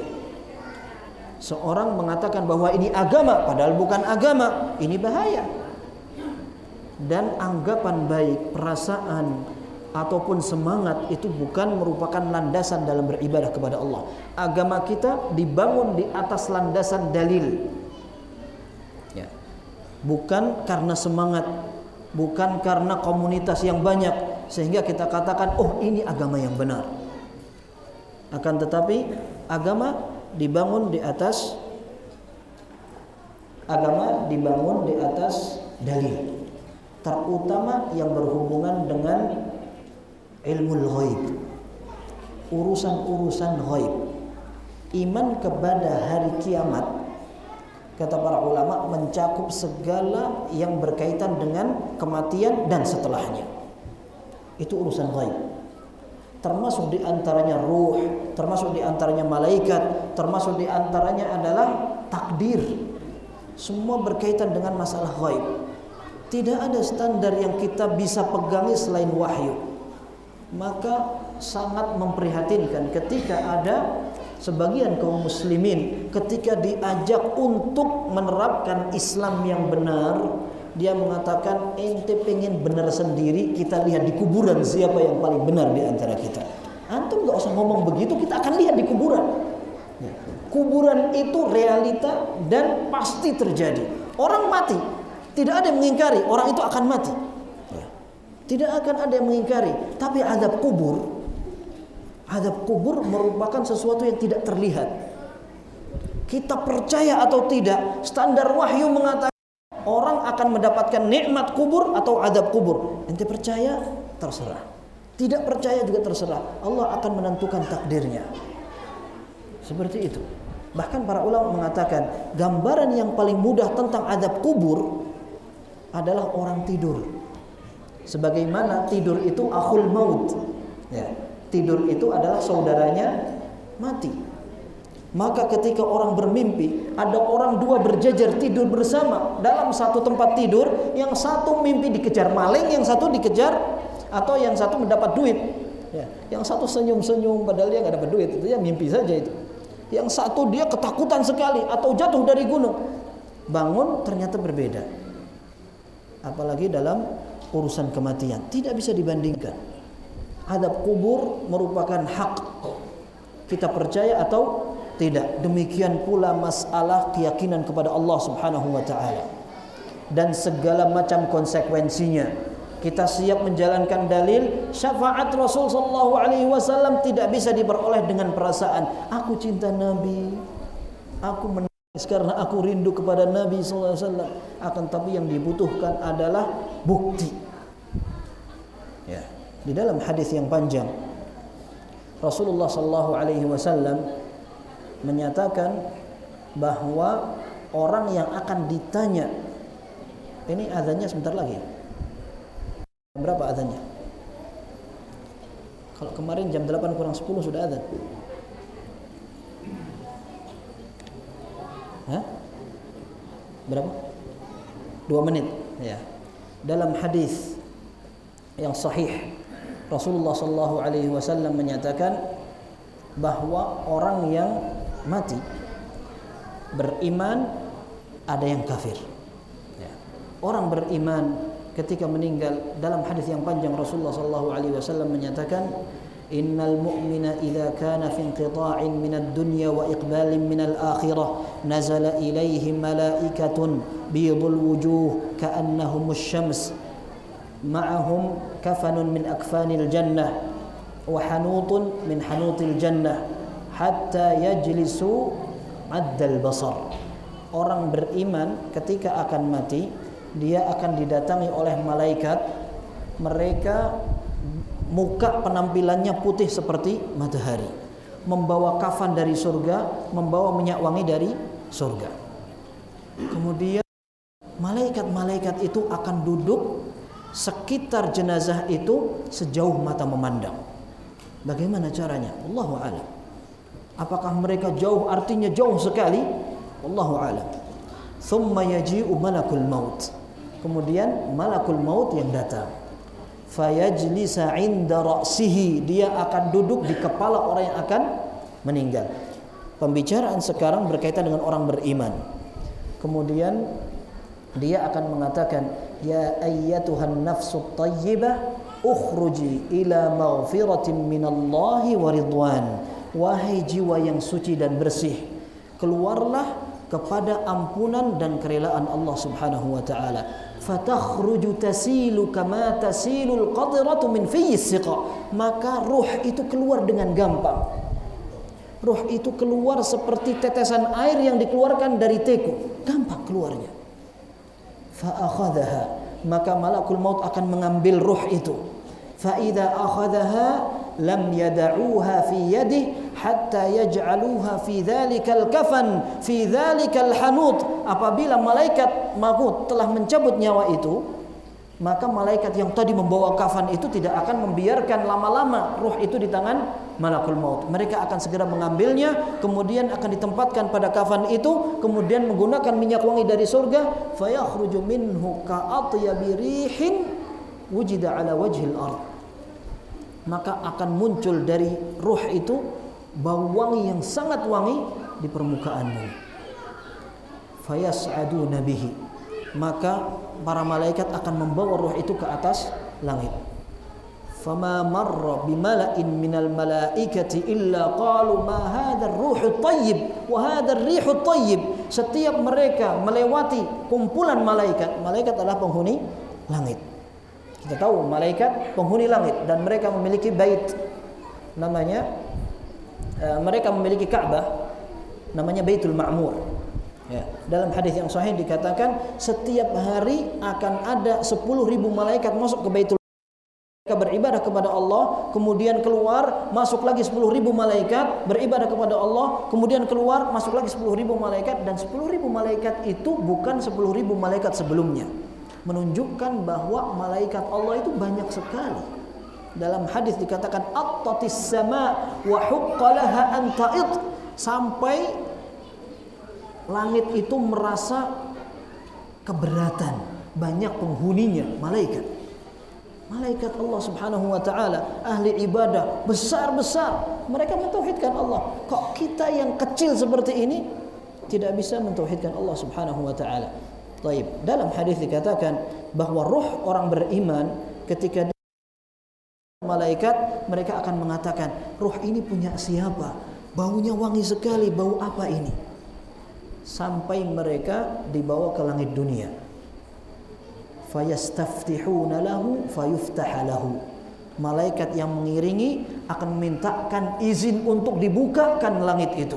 Seorang mengatakan bahwa ini agama padahal bukan agama, ini bahaya. Dan anggapan baik, perasaan ataupun semangat itu bukan merupakan landasan dalam beribadah kepada Allah. Agama kita dibangun di atas landasan dalil. Ya. Bukan karena semangat, bukan karena komunitas yang banyak sehingga kita katakan, oh ini agama yang benar. Akan tetapi agama dibangun di atas dalil, terutama yang berhubungan dengan ilmu ghaib, urusan-urusan ghaib. Iman kepada hari kiamat, kata para ulama, mencakup segala yang berkaitan dengan kematian dan setelahnya. Itu urusan ghaib. Termasuk di antaranya ruh, termasuk di antaranya malaikat, termasuk di antaranya adalah takdir. Semua berkaitan dengan masalah ghaib. Tidak ada standar yang kita bisa pegangi selain wahyu. Maka sangat memprihatinkan ketika ada sebagian kaum muslimin ketika diajak untuk menerapkan Islam yang benar, dia mengatakan, ente pengen benar sendiri, kita lihat di kuburan siapa yang paling benar di antara kita. Antum gak usah ngomong begitu, kita akan lihat di kuburan. Kuburan itu realita dan pasti terjadi. Orang mati, tidak ada yang mengingkari orang itu akan mati. Tidak akan ada yang mengingkari. Tapi azab kubur merupakan sesuatu yang tidak terlihat. Kita percaya atau tidak, standar wahyu mengatakan orang akan mendapatkan nikmat kubur atau azab kubur. Ente percaya, terserah. Tidak percaya juga terserah. Allah akan menentukan takdirnya. Seperti itu. Bahkan para ulama mengatakan gambaran yang paling mudah tentang azab kubur adalah orang tidur. Sebagaimana tidur itu akhul maut. Ya, tidur itu adalah saudaranya mati. Maka ketika orang bermimpi, ada orang dua berjejer tidur bersama dalam satu tempat tidur, yang satu mimpi dikejar maling, yang satu dikejar, atau yang satu mendapat duit. Ya, yang satu senyum-senyum padahal dia nggak dapat duit, itu ya mimpi saja itu. Yang satu dia ketakutan sekali atau jatuh dari gunung. Bangun ternyata berbeda. Apalagi dalam urusan kematian, tidak bisa dibandingkan. Azab kubur merupakan hak, kita percaya atau tidak. Demikian pula masalah keyakinan kepada Allah Subhanahu wa taala dan segala macam konsekuensinya. Kita siap menjalankan dalil. Syafaat Rasul sallallahu alaihi wasallam tidak bisa diperoleh dengan perasaan, aku cinta Nabi, aku menangis karena aku rindu kepada Nabi sallallahu alaihi wasallam. Akan tapi yang dibutuhkan adalah bukti. Ya, di dalam hadis yang panjang Rasulullah sallallahu alaihi wasallam menyatakan bahwa orang yang akan ditanya, ini azannya sebentar lagi. Berapa azannya? Kalau kemarin jam 8 kurang 10 sudah azan. Hah? Berapa? 2 menit. Ya. Dalam hadis yang sahih, Rasulullah sallallahu alaihi wasallam menyatakan bahwa orang yang mati beriman, ada yang kafir. Ya. Orang beriman ketika meninggal, dalam hadis yang panjang Rasulullah SAW menyatakan, innal mu'mina idza kana fi inqita'in minad dunya wa iqbalin minal akhirah nazala ilaihi malaikatun bidul wujuh ka'annahumus syams ma'ahum kafanun min akfanil jannah wa hanutun min hanutil jannah hatta yajlisu addal basar. Orang beriman ketika akan mati, dia akan didatangi oleh malaikat. Mereka muka penampilannya putih seperti matahari, membawa kafan dari surga, membawa minyak wangi dari surga. Kemudian malaikat-malaikat itu akan duduk sekitar jenazah itu sejauh mata memandang. Bagaimana caranya? Allahu a'lam. Apakah mereka jauh, artinya jauh sekali? Allahu a'lam. Thumma yaji'u malakul maut. Kemudian malakul maut yang datang. Fayajlisa 'inda ra'sihi, dia akan duduk di kepala orang yang akan meninggal. Pembicaraan sekarang berkaitan dengan orang beriman. Kemudian dia akan mengatakan, ya ayyatuhan nafsut thayyibah ukhruji ila maghfiratin minallahi wa ridwan. Wahai jiwa yang suci dan bersih, keluarlah kepada ampunan dan kerelaan Allah Subhanahu wa taala. Fatakhruju tasilu kama tasilul qadratu min fiyis siqa. Maka ruh itu keluar dengan gampang. Ruh itu keluar seperti tetesan air yang dikeluarkan dari teko, gampang keluarnya. Fa akhadhaha, maka malakul maut akan mengambil ruh itu. Fa idza akhadhaha lam yada'uha fi yadihi hatta yaj'aluha fi dhalikal kafan fi dhalikal hanut. Apabila malaikat maut telah mencabut nyawa itu, maka malaikat yang tadi membawa kafan itu tidak akan membiarkan lama-lama ruh itu di tangan malakul maut. Mereka akan segera mengambilnya, kemudian akan ditempatkan pada kafan itu, kemudian menggunakan minyak wangi dari surga, fayakhruju minhu ka'atyabi rihin wujida ala wajhil ardh. Maka akan muncul dari ruh itu bau wangi yang sangat wangi di permukaan bumi. Fayas'aduna bihi, maka para malaikat akan membawa ruh itu ke atas langit. Fama marra bimala'in minal malaikati illa qalu ma hadzal ruhut thayyib wa hadzal rihut thayyib. Setiap mereka melewati kumpulan malaikat, malaikat adalah penghuni langit. Kita tahu malaikat penghuni langit dan mereka memiliki bait namanya mereka memiliki Ka'bah namanya Baitul Ma'mur. Ya, dalam hadis yang sahih dikatakan setiap hari akan ada 10.000 malaikat masuk ke Baitul Ma'mur beribadah kepada Allah, kemudian keluar masuk lagi 10.000 malaikat beribadah kepada Allah, kemudian keluar masuk lagi 10.000 malaikat, dan 10.000 malaikat itu bukan 10.000 malaikat sebelumnya. Menunjukkan bahwa malaikat Allah itu banyak sekali. Dalam hadis dikatakan attatis sama wa huqqalaha an ta'id, sampai langit itu merasa keberatan, banyak penghuninya malaikat. Malaikat Allah Subhanahu wa taala ahli ibadah besar-besar, mereka mentauhidkan Allah. Kok kita yang kecil seperti ini tidak bisa mentauhidkan Allah Subhanahu wa taala? Taib. Dalam hadis dikatakan bahwa ruh orang beriman ketika malaikat, mereka akan mengatakan, ruh ini punya siapa? Baunya wangi sekali, bau apa ini? Sampai mereka dibawa ke langit dunia. Fayastaftihuna lahu fayuftaha lahu. Malaikat yang mengiringi akan memintakan izin untuk dibukakan langit itu.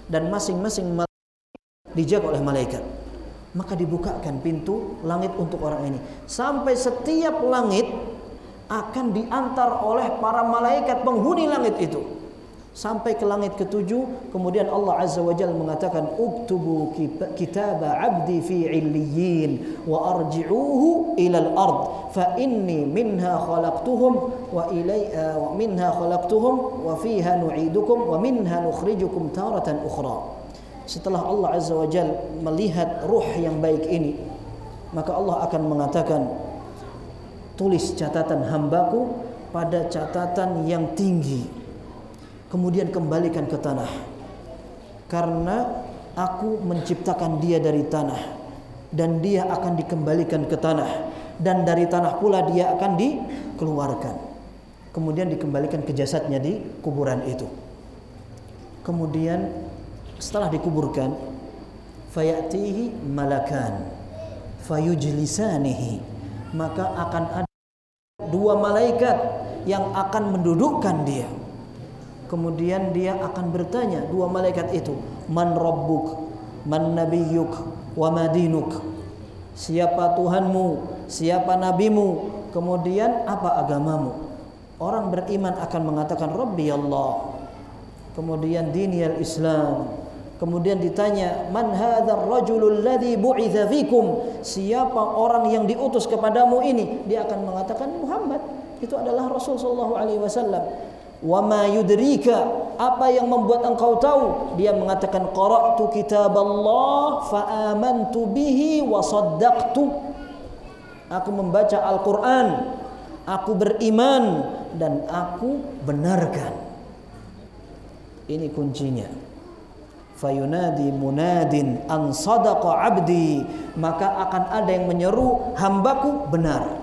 Dan masing-masing malaikat dijaga oleh malaikat. Maka dibukakan pintu langit untuk orang ini. Sampai setiap langit akan diantar oleh para malaikat penghuni langit itu sampai ke langit ketujuh. Kemudian Allah Azza wa Jalla mengatakan, uktubu kitaba abdi fi illiyin wa arji'uhu ilal ard fa inni minha khalaqtuhum wa minha khalaqtuhum wa fiha nu'idukum wa minha nukhrijukum taratan ukhra. Setelah Allah Azza wa Jalla melihat ruh yang baik ini, maka Allah akan mengatakan, tulis catatan hambaku pada catatan yang tinggi, kemudian kembalikan ke tanah. Karena Aku menciptakan dia dari tanah dan dia akan dikembalikan ke tanah, dan dari tanah pula dia akan dikeluarkan, kemudian dikembalikan ke jasadnya di kuburan itu. Kemudian setelah dikuburkan, fayatihi malakan fayujlisanihi, maka akan ada dua malaikat yang akan mendudukkan dia. Kemudian dia akan bertanya, dua malaikat itu, man rabbuk, man nabiyyuk, wa madinuk. Siapa Tuhanmu, siapa nabimu, kemudian apa agamamu? Orang beriman akan mengatakan Rabbi Allah, kemudian diniyal Islam. Kemudian ditanya, man hadzal rajulul ladzi bu'itsa fikum, siapa orang yang diutus kepadamu ini? Dia akan mengatakan Muhammad, itu adalah Rasul sallallahu alaihi wasallam. Wa ma yudrika, apa yang membuat engkau tahu? Dia mengatakan qara'tu kitaballah fa amantu bihi wa saddaqtu. Aku membaca Al-Qur'an, aku beriman dan aku benarkan. Ini kuncinya. Fayunadi munadin an sadaqa abdi, maka akan ada yang menyeru hambaku benar.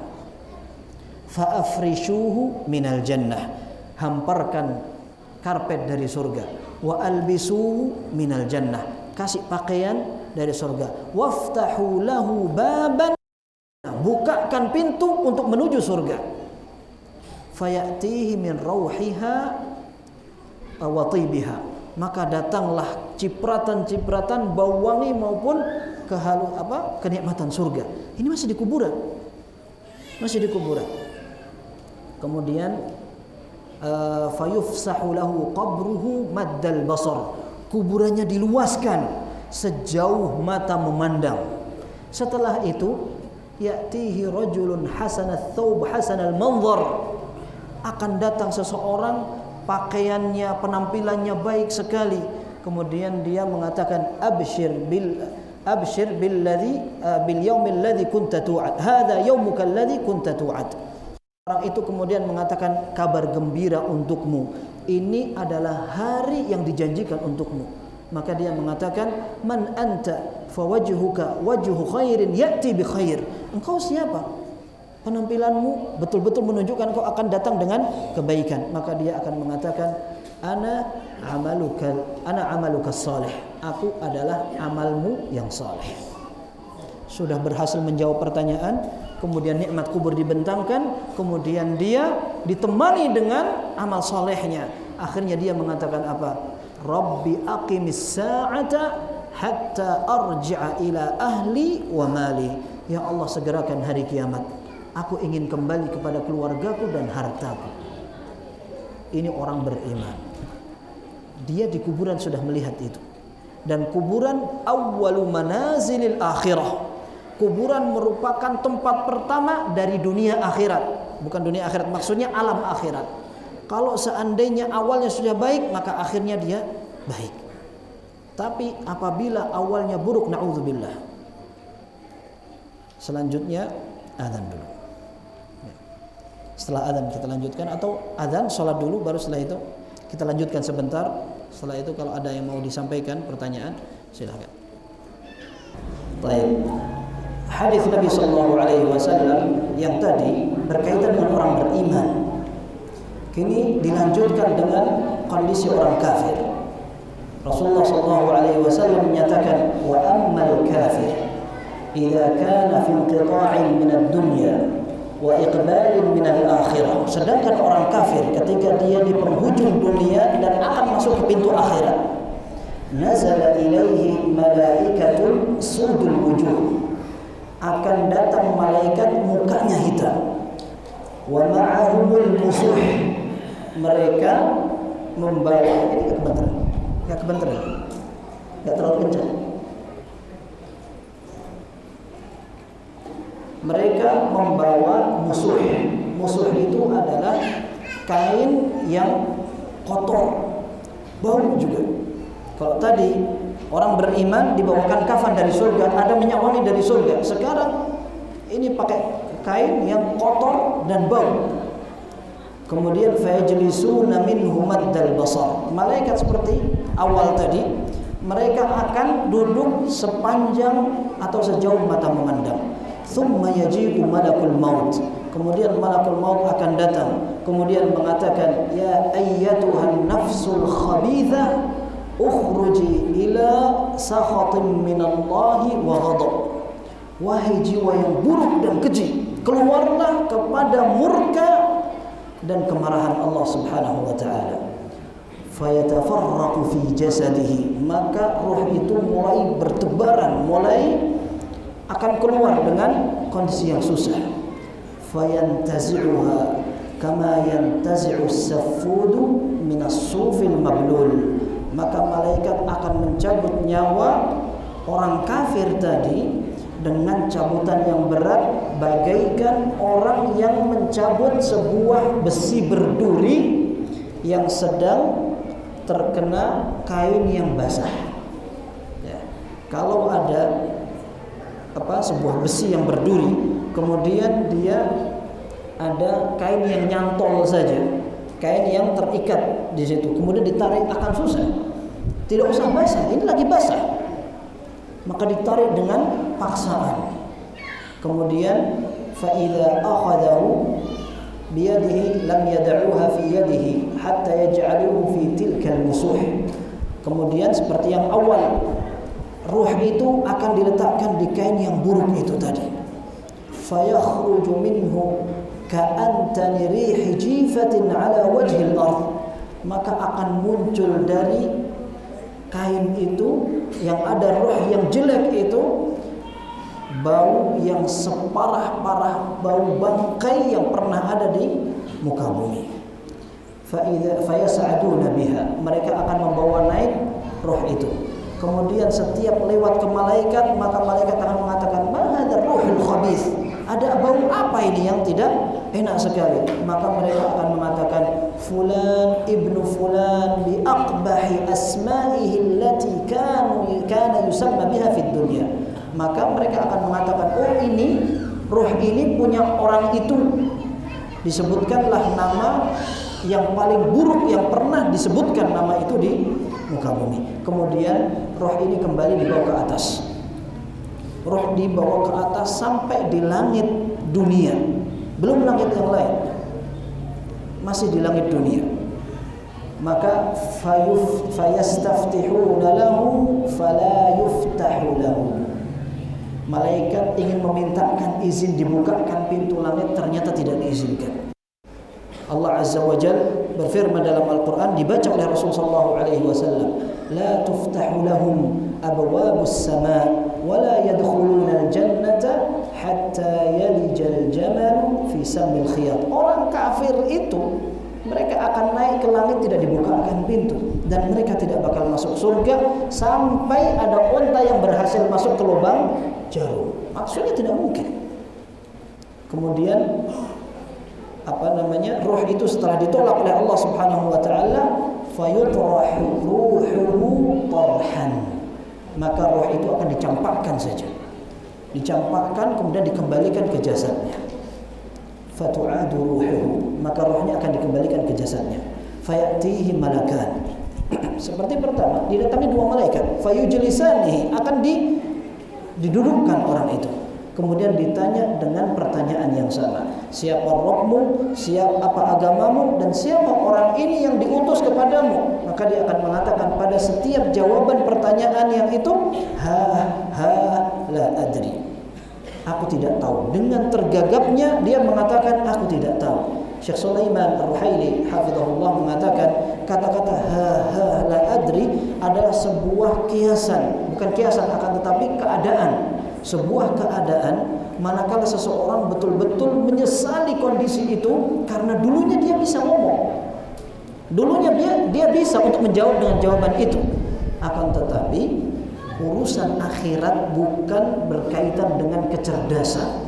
Fa afrishuhu minal jannah, hamparkan karpet dari surga. Wa albisuhu minal jannah, kasih pakaian dari surga. Waftahu lahu baban, bukakan pintu untuk menuju surga. Fayatihi min rauhiha wa tibiha, maka datanglah cipratan-cipratan bau wangi maupun kenikmatan surga. Ini masih di kuburan. Masih di kuburan. Kemudian fayufsahu lahu qabruhu maddal basar, kuburannya diluaskan sejauh mata memandang. Setelah itu ya'tihi rajulun hasanat thawb hasanal manzar, akan datang seseorang pakaiannya, penampilannya baik sekali. Kemudian dia mengatakan abshir bil yaumil ladzi kunta tu'ad, hadza yaumuka alladzi kunta tu'ad. Orang itu kemudian mengatakan kabar gembira untukmu, ini adalah hari yang dijanjikan untukmu. Maka dia mengatakan man anta fawajhuka wajhu khairin ya'ti bi khair. Engkau siapa? Penampilanmu betul-betul menunjukkan kau akan datang dengan kebaikan. Maka dia akan mengatakan ana amaluka salih, aku adalah amalmu yang saleh. Sudah berhasil menjawab pertanyaan, kemudian nikmat kubur dibentangkan, kemudian dia ditemani dengan amal solehnya. Akhirnya dia mengatakan apa? Rabbi aqimis sa'ata hatta arji'a ila ahli wa mali. Ya Allah, segerakan hari kiamat. Aku ingin kembali kepada keluargaku dan hartaku. Ini orang beriman. Dia di kuburan sudah melihat itu. Dan kuburan awwalu manazilil akhirah. Kuburan merupakan tempat pertama dari dunia akhirat. Bukan dunia akhirat, maksudnya alam akhirat. Kalau seandainya awalnya sudah baik, maka akhirnya dia baik. Tapi apabila awalnya buruk, na'udzubillah. Selanjutnya azan dulu. Setelah azan kita lanjutkan, atau azan salat dulu baru setelah itu kita lanjutkan sebentar. Setelah itu kalau ada yang mau disampaikan pertanyaan, silakan. Baik. Hadis Nabi sallallahu alaihi wasallam yang tadi berkaitan dengan orang beriman. Kini dilanjutkan dengan kondisi orang kafir. Rasulullah sallallahu alaihi wasallam menyatakan wa ammal kafir idza kana fi inqita'in min ad-dunya wa iqbalin min al-akhirah. Sedangkan orang kafir ketika dia di penghujung dunia dan akan masuk ke pintu akhirat, nazala ilaihi malaikatun sudul wujuh, akan datang malaikat mukanya hitam, wa ma'ahumul musuh, mereka membawa, ini kebentar, enggak terlalu kencang. Mereka membawa musuh. Musuh itu adalah kain yang kotor, bau juga. Kalau tadi orang beriman dibawakan kafan dari surga, ada minyak wangi dari surga. Sekarang ini pakai kain yang kotor dan bau. Kemudian fayajlisuna minhu maddal basar. Malaikat seperti awal tadi, mereka akan duduk sepanjang atau sejauh mata memandang. Thumma yaji'u malakul maut. Kemudian malakul maut akan datang, kemudian mengatakan, ya ayyatuhan nafsul khabithah ukhruji ila sakhatin minallahi wa ghadab. Wahai jiwa yang buruk dan keji, keluarlah kepada murka dan kemarahan Allah Subhanahu wa taala. Fayatafarraqu fi jasadihi, maka ruh itu mulai bertebaran, mulai akan keluar dengan kondisi yang susah. Fayantazi'uha kama yantazi'u as-saffudu min as-sufil mablul, maka malaikat akan mencabut nyawa orang kafir tadi dengan cabutan yang berat, bagaikan orang yang mencabut sebuah besi berduri yang sedang terkena kain yang basah. Ya. Kalau ada sebuah besi yang berduri, kemudian dia ada kain yang nyantol saja, kain yang terikat di situ, kemudian ditarik akan susah. Tidak usah basah, ini lagi basah, maka ditarik dengan paksaan. Kemudian فَإِذَا أَخَذَهُ بِيَدِهِ لَمْ يَدَعُوهَا فِي يَدِهِ حَتَّى يَجْعَلُهُ فِي تِلْكَ الْمُسُوحِ. Kemudian seperti yang awal, ruh itu akan diletakkan di kain yang buruk itu tadi. فَيَخْرُجُ مِنْهُ كَأَنْتَنِ رِيحِ جِيفَةٍ عَلَى وَجْهِ الْأَرْضِ, maka akan muncul dari kain itu yang ada ruh yang jelek itu bau yang separah-parah bau bangkai yang pernah ada di muka bumi. Fayas'aduna biha, mereka akan membawa naik roh itu. Kemudian setiap lewat ke malaikat, maka malaikat akan mengatakan, ma hadzal ruhul khabith, ada bau apa ini yang tidak enak sekali. Maka mereka akan mengatakan, fulan ibnu fulan bi aqbahi asma'ihi allati kana yusamma biha fid dunya. Maka mereka akan mengatakan, oh ini ruh ini punya orang itu, disebutkanlah nama yang paling buruk yang pernah disebutkan nama itu di muka bumi. Kemudian roh ini kembali dibawa ke atas. Roh dibawa ke atas sampai di langit dunia. Belum langit yang lain, masih di langit dunia. Maka fayastaftihuna lahu fala yuftahu lahu. Malaikat ingin memintakan izin dibukakan pintu langit, ternyata tidak diizinkan. Allah Azza wa Jalla berfirman dalam Al-Quran, dibaca oleh Rasulullah SAW, la tuftahu lahum abwabus sama wa la yadkhuluna al-jannata hatta yalijal jamal fi samil khiyat. Orang kafir itu mereka akan naik ke langit, tidak dibukakan pintu, dan mereka tidak bakal masuk surga sampai ada unta yang berhasil masuk ke lubang jarum. Maksudnya tidak mungkin. Kemudian roh itu setelah ditolak oleh Allah Subhanahu wa taala, fayutrahu ruhuhu tarhan, maka roh itu akan dicampakkan saja. Dicampakkan kemudian dikembalikan ke jasadnya. Fatu'adu ruhuhu, maka rohnya akan dikembalikan ke jasadnya. Fayatihi malakan. Seperti pertama, didatangi dua malaikat, fayujlisanihi, akan didudukkan orang itu. Kemudian ditanya dengan pertanyaan yang sama, siapa Rabbmu, apa agamamu, dan siapa orang ini yang diutus kepadamu. Maka dia akan mengatakan pada setiap jawaban pertanyaan yang itu, la adri, aku tidak tahu. Dengan tergagapnya dia mengatakan aku tidak tahu. Syekh Sulaiman Ar-Ruhaili hafizahullah mengatakan kata-kata la adri adalah sebuah kiasan, bukan kiasan akan tetapi keadaan. Sebuah keadaan manakala seseorang betul-betul menyesali kondisi itu karena dulunya dia bisa ngomong, dulunya dia bisa untuk menjawab dengan jawaban itu, akan tetapi urusan akhirat bukan berkaitan dengan kecerdasan,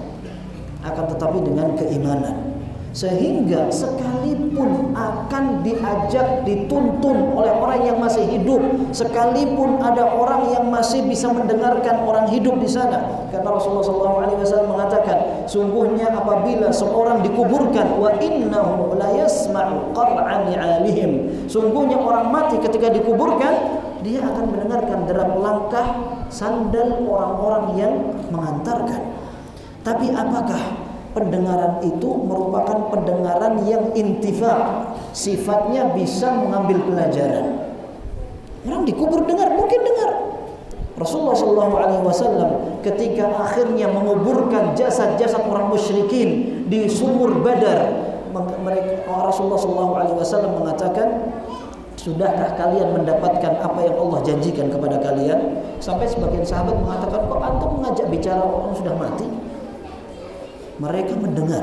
akan tetapi dengan keimanan. Sehingga sekalipun akan diajak dituntun oleh orang yang masih hidup, sekalipun ada orang yang masih bisa mendengarkan orang hidup di sana, karena Rasulullah SAW mengatakan, sungguhnya apabila seorang dikuburkan, wa innahu la yasma'u qar'a ni'alihim, sungguhnya orang mati ketika dikuburkan dia akan mendengarkan derap langkah sandal orang-orang yang mengantarkan. Tapi apakah pendengaran itu merupakan pendengaran yang intifa, sifatnya bisa mengambil pelajaran? Orang dikubur dengar, mungkin dengar. Rasulullah SAW ketika akhirnya menguburkan jasad-jasad orang musyrikin di sumur Badar, Rasulullah SAW mengatakan, sudahkah kalian mendapatkan apa yang Allah janjikan kepada kalian? Sampai sebagian sahabat mengatakan, kok antum mengajak bicara orang sudah mati? Mereka mendengar.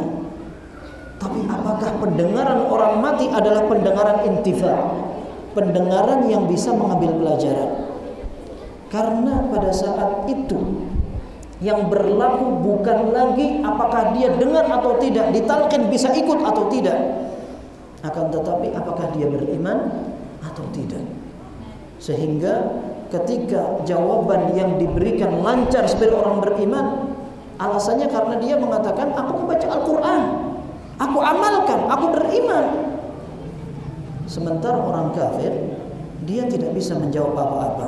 Tapi apakah pendengaran orang mati adalah pendengaran intifa, pendengaran yang bisa mengambil pelajaran? Karena pada saat itu yang berlaku bukan lagi apakah dia dengar atau tidak, ditalqin bisa ikut atau tidak, akan tetapi apakah dia beriman atau tidak. Sehingga ketika jawaban yang diberikan lancar sebagai orang beriman, alasannya karena dia mengatakan, aku membaca Al-Quran, aku amalkan, aku beriman. Sementara orang kafir, dia tidak bisa menjawab apa-apa.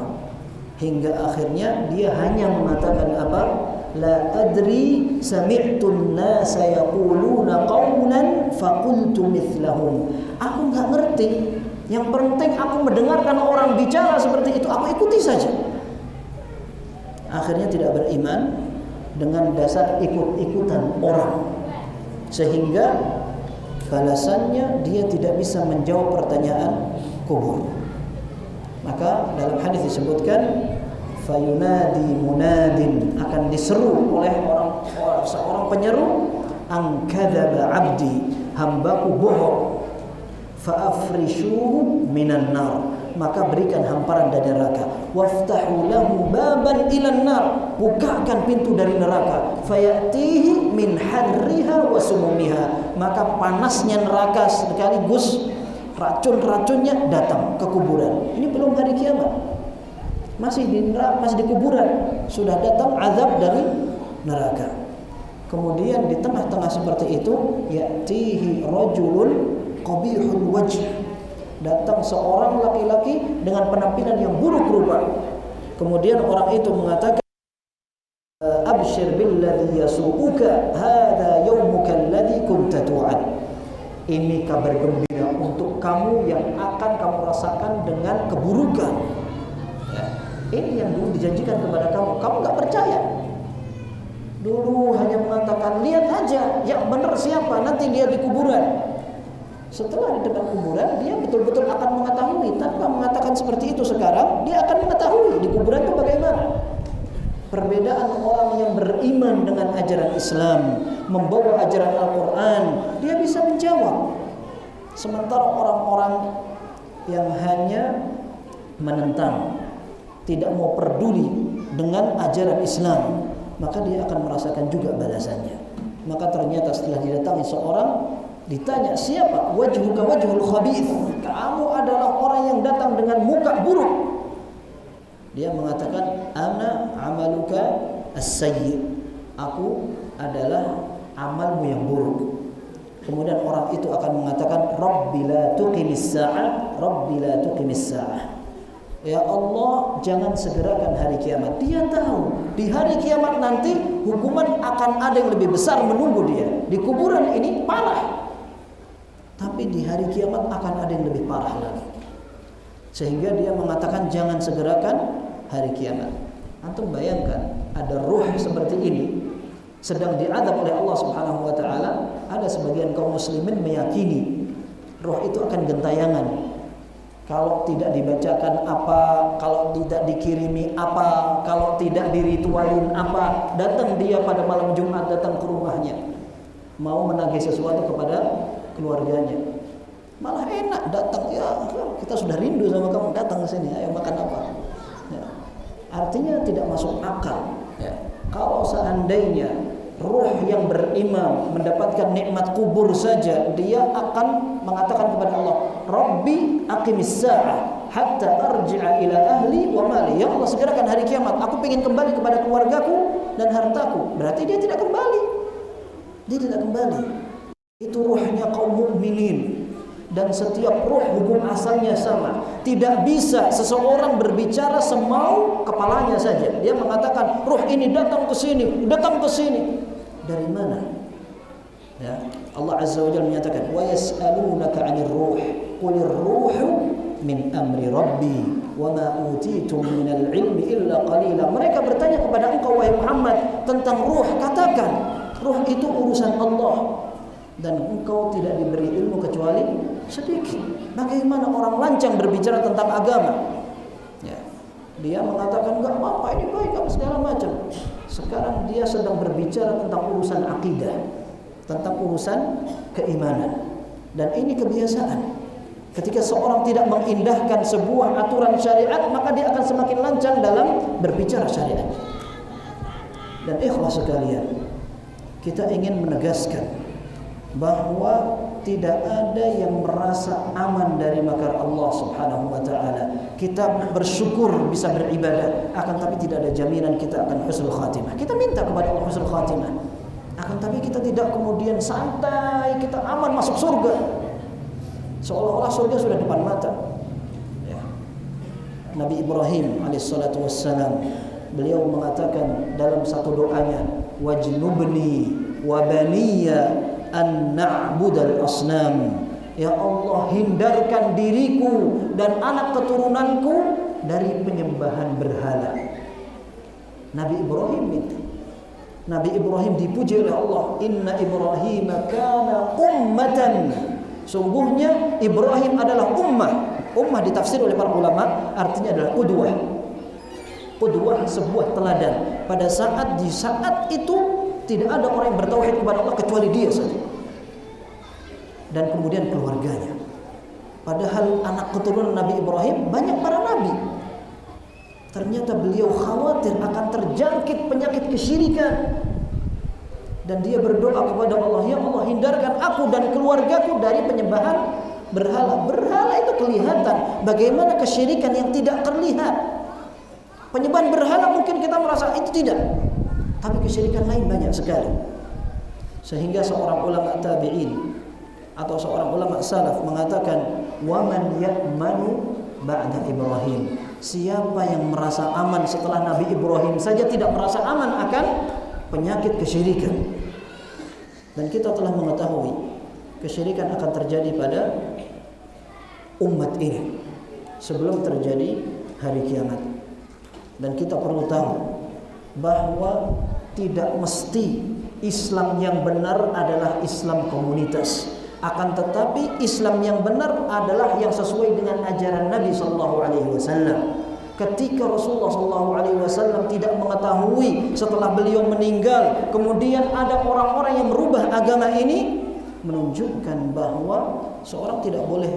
Hingga akhirnya dia hanya mengatakan apa? La adri sami'tu an-nasa yaquluna qawlan faqultu mithlahum. Aku enggak ngerti. Yang penting aku mendengarkan orang bicara seperti itu, aku ikuti saja. Akhirnya tidak beriman dengan dasar ikut-ikutan orang. Sehingga balasannya dia tidak bisa menjawab pertanyaan kubur. Maka dalam hadis disebutkan, fayunadi munadin, akan diseru oleh seorang penyeru, an kadzaba abdi, hambaku bohong, fa afrishuhu minan nar, maka berikan hamparan dari neraka, waftahu lahu baban ilan nar, bukakan pintu dari neraka, fayatihi min harriha wa sumumiha, maka panasnya neraka sekaligus racun-racunnya datang ke kuburan. Ini belum hari kiamat, masih di kuburan, sudah datang azab dari neraka. Kemudian di tengah-tengah seperti itu, ya'tihi rajulun qabihul wajh, datang seorang laki-laki dengan penampilan yang buruk rupa. Kemudian orang itu mengatakan, abshir billadhi yasu'uka, hadha yawmuka alladhi kunta tu'ad. Ini kabar gembira untuk kamu yang akan kamu rasakan dengan keburukan. Ya. Ini yang dulu dijanjikan kepada kamu. Kamu gak percaya. Dulu hanya mengatakan, lihat aja yang benar siapa, nanti dia di kuburan. Setelah di depan kuburan, dia betul-betul akan mengetahui. Tanpa mengatakan seperti itu sekarang, dia akan mengetahui di kuburan itu bagaimana. Perbedaan orang yang beriman dengan ajaran Islam, membawa ajaran Al-Quran, dia bisa menjawab. Sementara orang-orang yang hanya menentang, tidak mau peduli dengan ajaran Islam, maka dia akan merasakan juga balasannya. Maka ternyata setelah didatangi seorang, ditanya, siapa? Wajhuka wajhul khabith, kamu adalah orang yang datang dengan muka buruk. Dia mengatakan, ana amaluka as-sayyi, aku adalah amalmu yang buruk. Kemudian orang itu akan mengatakan, Rabbi la tuqimis sa'ah, Rabbi la tuqimis sa'ah. Ya Allah, jangan segerakan hari kiamat. Dia tahu di hari kiamat nanti hukuman akan ada yang lebih besar menunggu dia. Di kuburan ini parah, tapi di hari kiamat akan ada yang lebih parah lagi. Sehingga dia mengatakan, jangan segerakan hari kiamat. Antum bayangkan, ada ruh seperti ini sedang diadab oleh Allah Subhanahu wa taala. Ada sebagian kaum muslimin meyakini ruh itu akan gentayangan. Kalau tidak dibacakan apa, kalau tidak dikirimi apa, kalau tidak diritualin apa, datang dia pada malam Jumat, datang ke rumahnya, mau menagih sesuatu kepada keluarganya. Malah enak datang, ya kita sudah rindu sama kamu, datang ke sini, ayo makan apa. Ya. Artinya tidak masuk akal. Ya. Kalau seandainya ruh yang beriman mendapatkan nikmat kubur saja, dia akan mengatakan kepada Allah, Rabbi aqimis sa'ah hatta arji'a ila ahli wa mali. Ya Allah, segerakan hari kiamat, aku ingin kembali kepada keluargaku dan hartaku. Berarti dia tidak kembali. Dia tidak kembali. Itu ruhnya kaum mukminin. Dan setiap ruh hukum asalnya sama. Tidak bisa seseorang berbicara semau kepalanya saja. Dia mengatakan, ruh ini datang ke sini, datang ke sini. Dari mana? Ya, Allah Azza wa Jalla menyatakan, wa yas'alunaka 'anir ruh, qulir ruhu min amri rabbi wa ma utitum minal ilmi illa qalila. Mereka bertanya kepada engkau wahai Muhammad tentang ruh, katakan ruh itu urusan Allah dan engkau tidak diberi ilmu kecuali sedikit. Bagaimana orang lancang berbicara tentang agama? Ya, dia mengatakan enggak apa-apa, ini baik apa segala macam. Sekarang dia sedang berbicara tentang urusan akidah, tentang urusan keimanan. Dan ini kebiasaan. Ketika seorang tidak mengindahkan sebuah aturan syariat, maka dia akan semakin lancang dalam berbicara syariat. Dan ikhlas sekalian, kita ingin menegaskan bahwa tidak ada yang merasa aman dari makar Allah Subhanahu wa taala. Kita bersyukur bisa beribadah, akan tapi tidak ada jaminan kita akan husnul khatimah. Kita minta kepada Allah husnul khatimah, akan tapi kita tidak kemudian santai, kita aman masuk surga. Seolah-olah surga sudah depan mata. Ya. Nabi Ibrahim alaihissalatu wassalam, beliau mengatakan dalam satu doanya, wajnubni wa baniya an na'budal asnam. Ya Allah, hindarkan diriku dan anak keturunanku dari penyembahan berhala. Nabi Ibrahim itu, Nabi Ibrahim dipuji oleh Allah, inna Ibrahim kana ummatan. Sungguhnya Ibrahim adalah ummah. Ummah ditafsir oleh para ulama artinya adalah qudwah. Qudwah sebuah teladan. Pada di saat itu tidak ada orang yang bertauhid kepada Allah kecuali dia saja. Dan kemudian keluarganya. Padahal anak keturunan Nabi Ibrahim banyak para nabi. Ternyata beliau khawatir akan terjangkit penyakit kesyirikan. Dan dia berdoa kepada Allah, ya Allah, hindarkan aku dan keluargaku dari penyembahan berhala. Berhala itu kelihatan, bagaimana kesyirikan yang tidak terlihat. Penyembahan berhala mungkin kita merasa itu tidak, tapi kesyirikan lain banyak sekali. Sehingga seorang ulama tabi'in atau seorang ulama salaf mengatakan, wa man ya'manu ba'da Ibrahim. Siapa yang merasa aman setelah Nabi Ibrahim saja tidak merasa aman akan penyakit kesyirikan. Dan kita telah mengetahui kesyirikan akan terjadi pada umat ini sebelum terjadi hari kiamat. Dan kita perlu tahu bahwa tidak mesti Islam yang benar adalah Islam komunitas. Akan tetapi Islam yang benar adalah yang sesuai dengan ajaran Nabi SAW. Ketika Rasulullah SAW tidak mengetahui setelah beliau meninggal, kemudian ada orang-orang yang merubah agama ini, menunjukkan bahwa seorang tidak boleh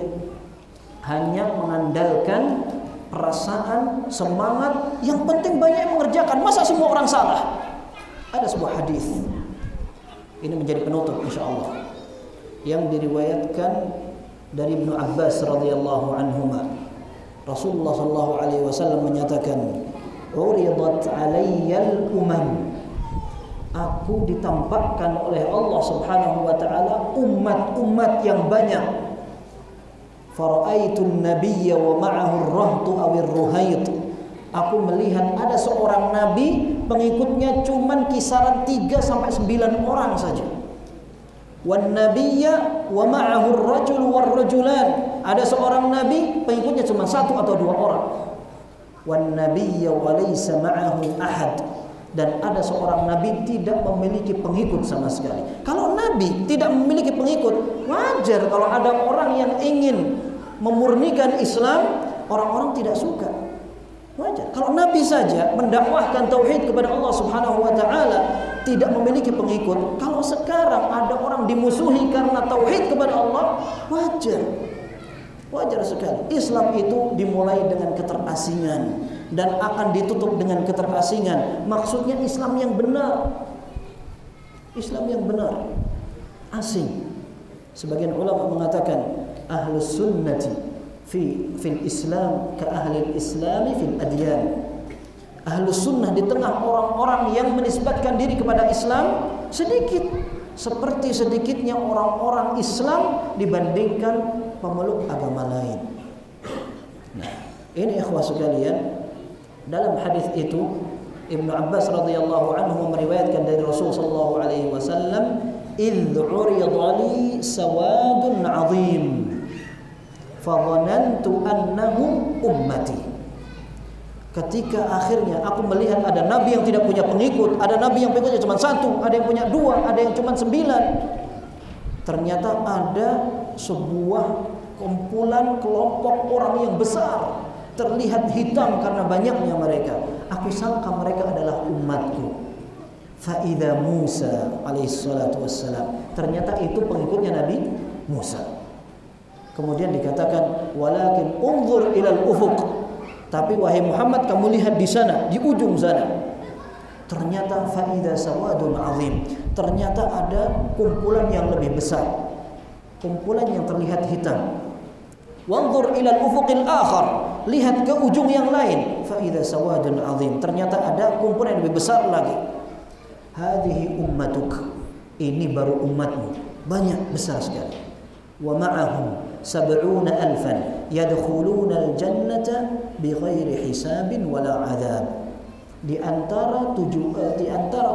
hanya mengandalkan perasaan, semangat, yang penting banyak yang mengerjakan. Masa semua orang salah? Ada sebuah hadis, ini menjadi penutup insyaallah, yang diriwayatkan dari Ibnu Abbas radhiyallahu anhuma. Rasulullah sallallahu alaihi wasallam menyatakan, "Uridat 'alayyal umam." Aku ditampakkan oleh Allah Subhanahu wa taala umat-umat yang banyak. Fara'aitun nabiyya wa ma'ahu ar-rahtu aw ar-ruhayt. Aku melihat ada seorang nabi, pengikutnya cuman kisaran 3 sampai 9 orang saja. Wan nabiyya wa ma'ahu ar-rajul war-rajulan. Ada seorang nabi, pengikutnya cuma 1 atau 2 orang. Wan nabiyya wa laysa ma'ahu ahad. Dan ada seorang nabi tidak memiliki pengikut sama sekali. Kalau nabi tidak memiliki pengikut, wajar kalau ada orang yang ingin memurnikan Islam, orang-orang tidak suka. Wajar. Kalau nabi saja mendakwahkan tauhid kepada Allah Subhanahu wa taala tidak memiliki pengikut, kalau sekarang ada orang dimusuhi karena tauhid kepada Allah, wajar. Wajar sekali. Islam itu dimulai dengan keterasingan dan akan ditutup dengan keterasingan. Maksudnya Islam yang benar. Islam yang benar. Asing. Sebagian ulama mengatakan ahlus sunnati fil Islam ka ahlil islami fil adyan. Ahlus sunnah di tengah orang-orang yang menisbatkan diri kepada Islam sedikit, seperti sedikitnya orang-orang Islam dibandingkan pemeluk agama lain. Nah, Ini ikhwah sekalian, dalam hadis itu Ibnu Abbas radhiyallahu anhu meriwayatkan dari Rasul sallallahu alaihi wasallam, "Idz 'urida li sawadun 'azim, fa dhanantu annahum ummati." Ketika akhirnya aku melihat ada nabi yang tidak punya pengikut, ada nabi yang pengikutnya cuma satu, ada yang punya dua, ada yang cuma 9. Ternyata ada sebuah kumpulan kelompok orang yang besar, terlihat hitam karena banyaknya mereka. Aku sangka mereka adalah umatku. Fa idza Musa alaihi salatu wassalam, ternyata itu pengikutnya Nabi Musa. Kemudian dikatakan, walakin unzur ilal ufuq, tapi wahai Muhammad, kamu lihat di sana, di ujung sana. Ternyata fa idza sawadun azim, ternyata ada kumpulan yang lebih besar, kumpulan yang terlihat hitam. Wanzur ilal ufuqil akhar, lihat ke ujung yang lain. Fa idza sawadun azim, ternyata ada kumpulan yang lebih besar lagi. Hadhihi ummatuk, ini baru umatmu, banyak, besar sekali. Wa ma'ahum 70,000 yadkhuluna al-jannata bighairi hisabin wala 'adzab. Di antara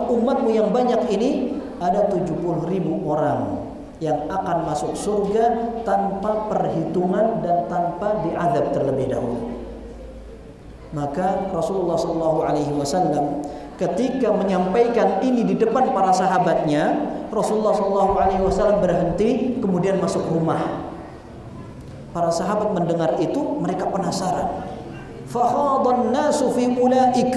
umatmu yang banyak ini ada 70.000 orang yang akan masuk surga tanpa perhitungan dan tanpa diazab terlebih dahulu. Maka Rasulullah SAW ketika menyampaikan ini di depan para sahabatnya, Rasulullah SAW berhenti kemudian masuk rumah. Para sahabat mendengar itu, mereka penasaran. Fakhadhan nasu fi ulaik,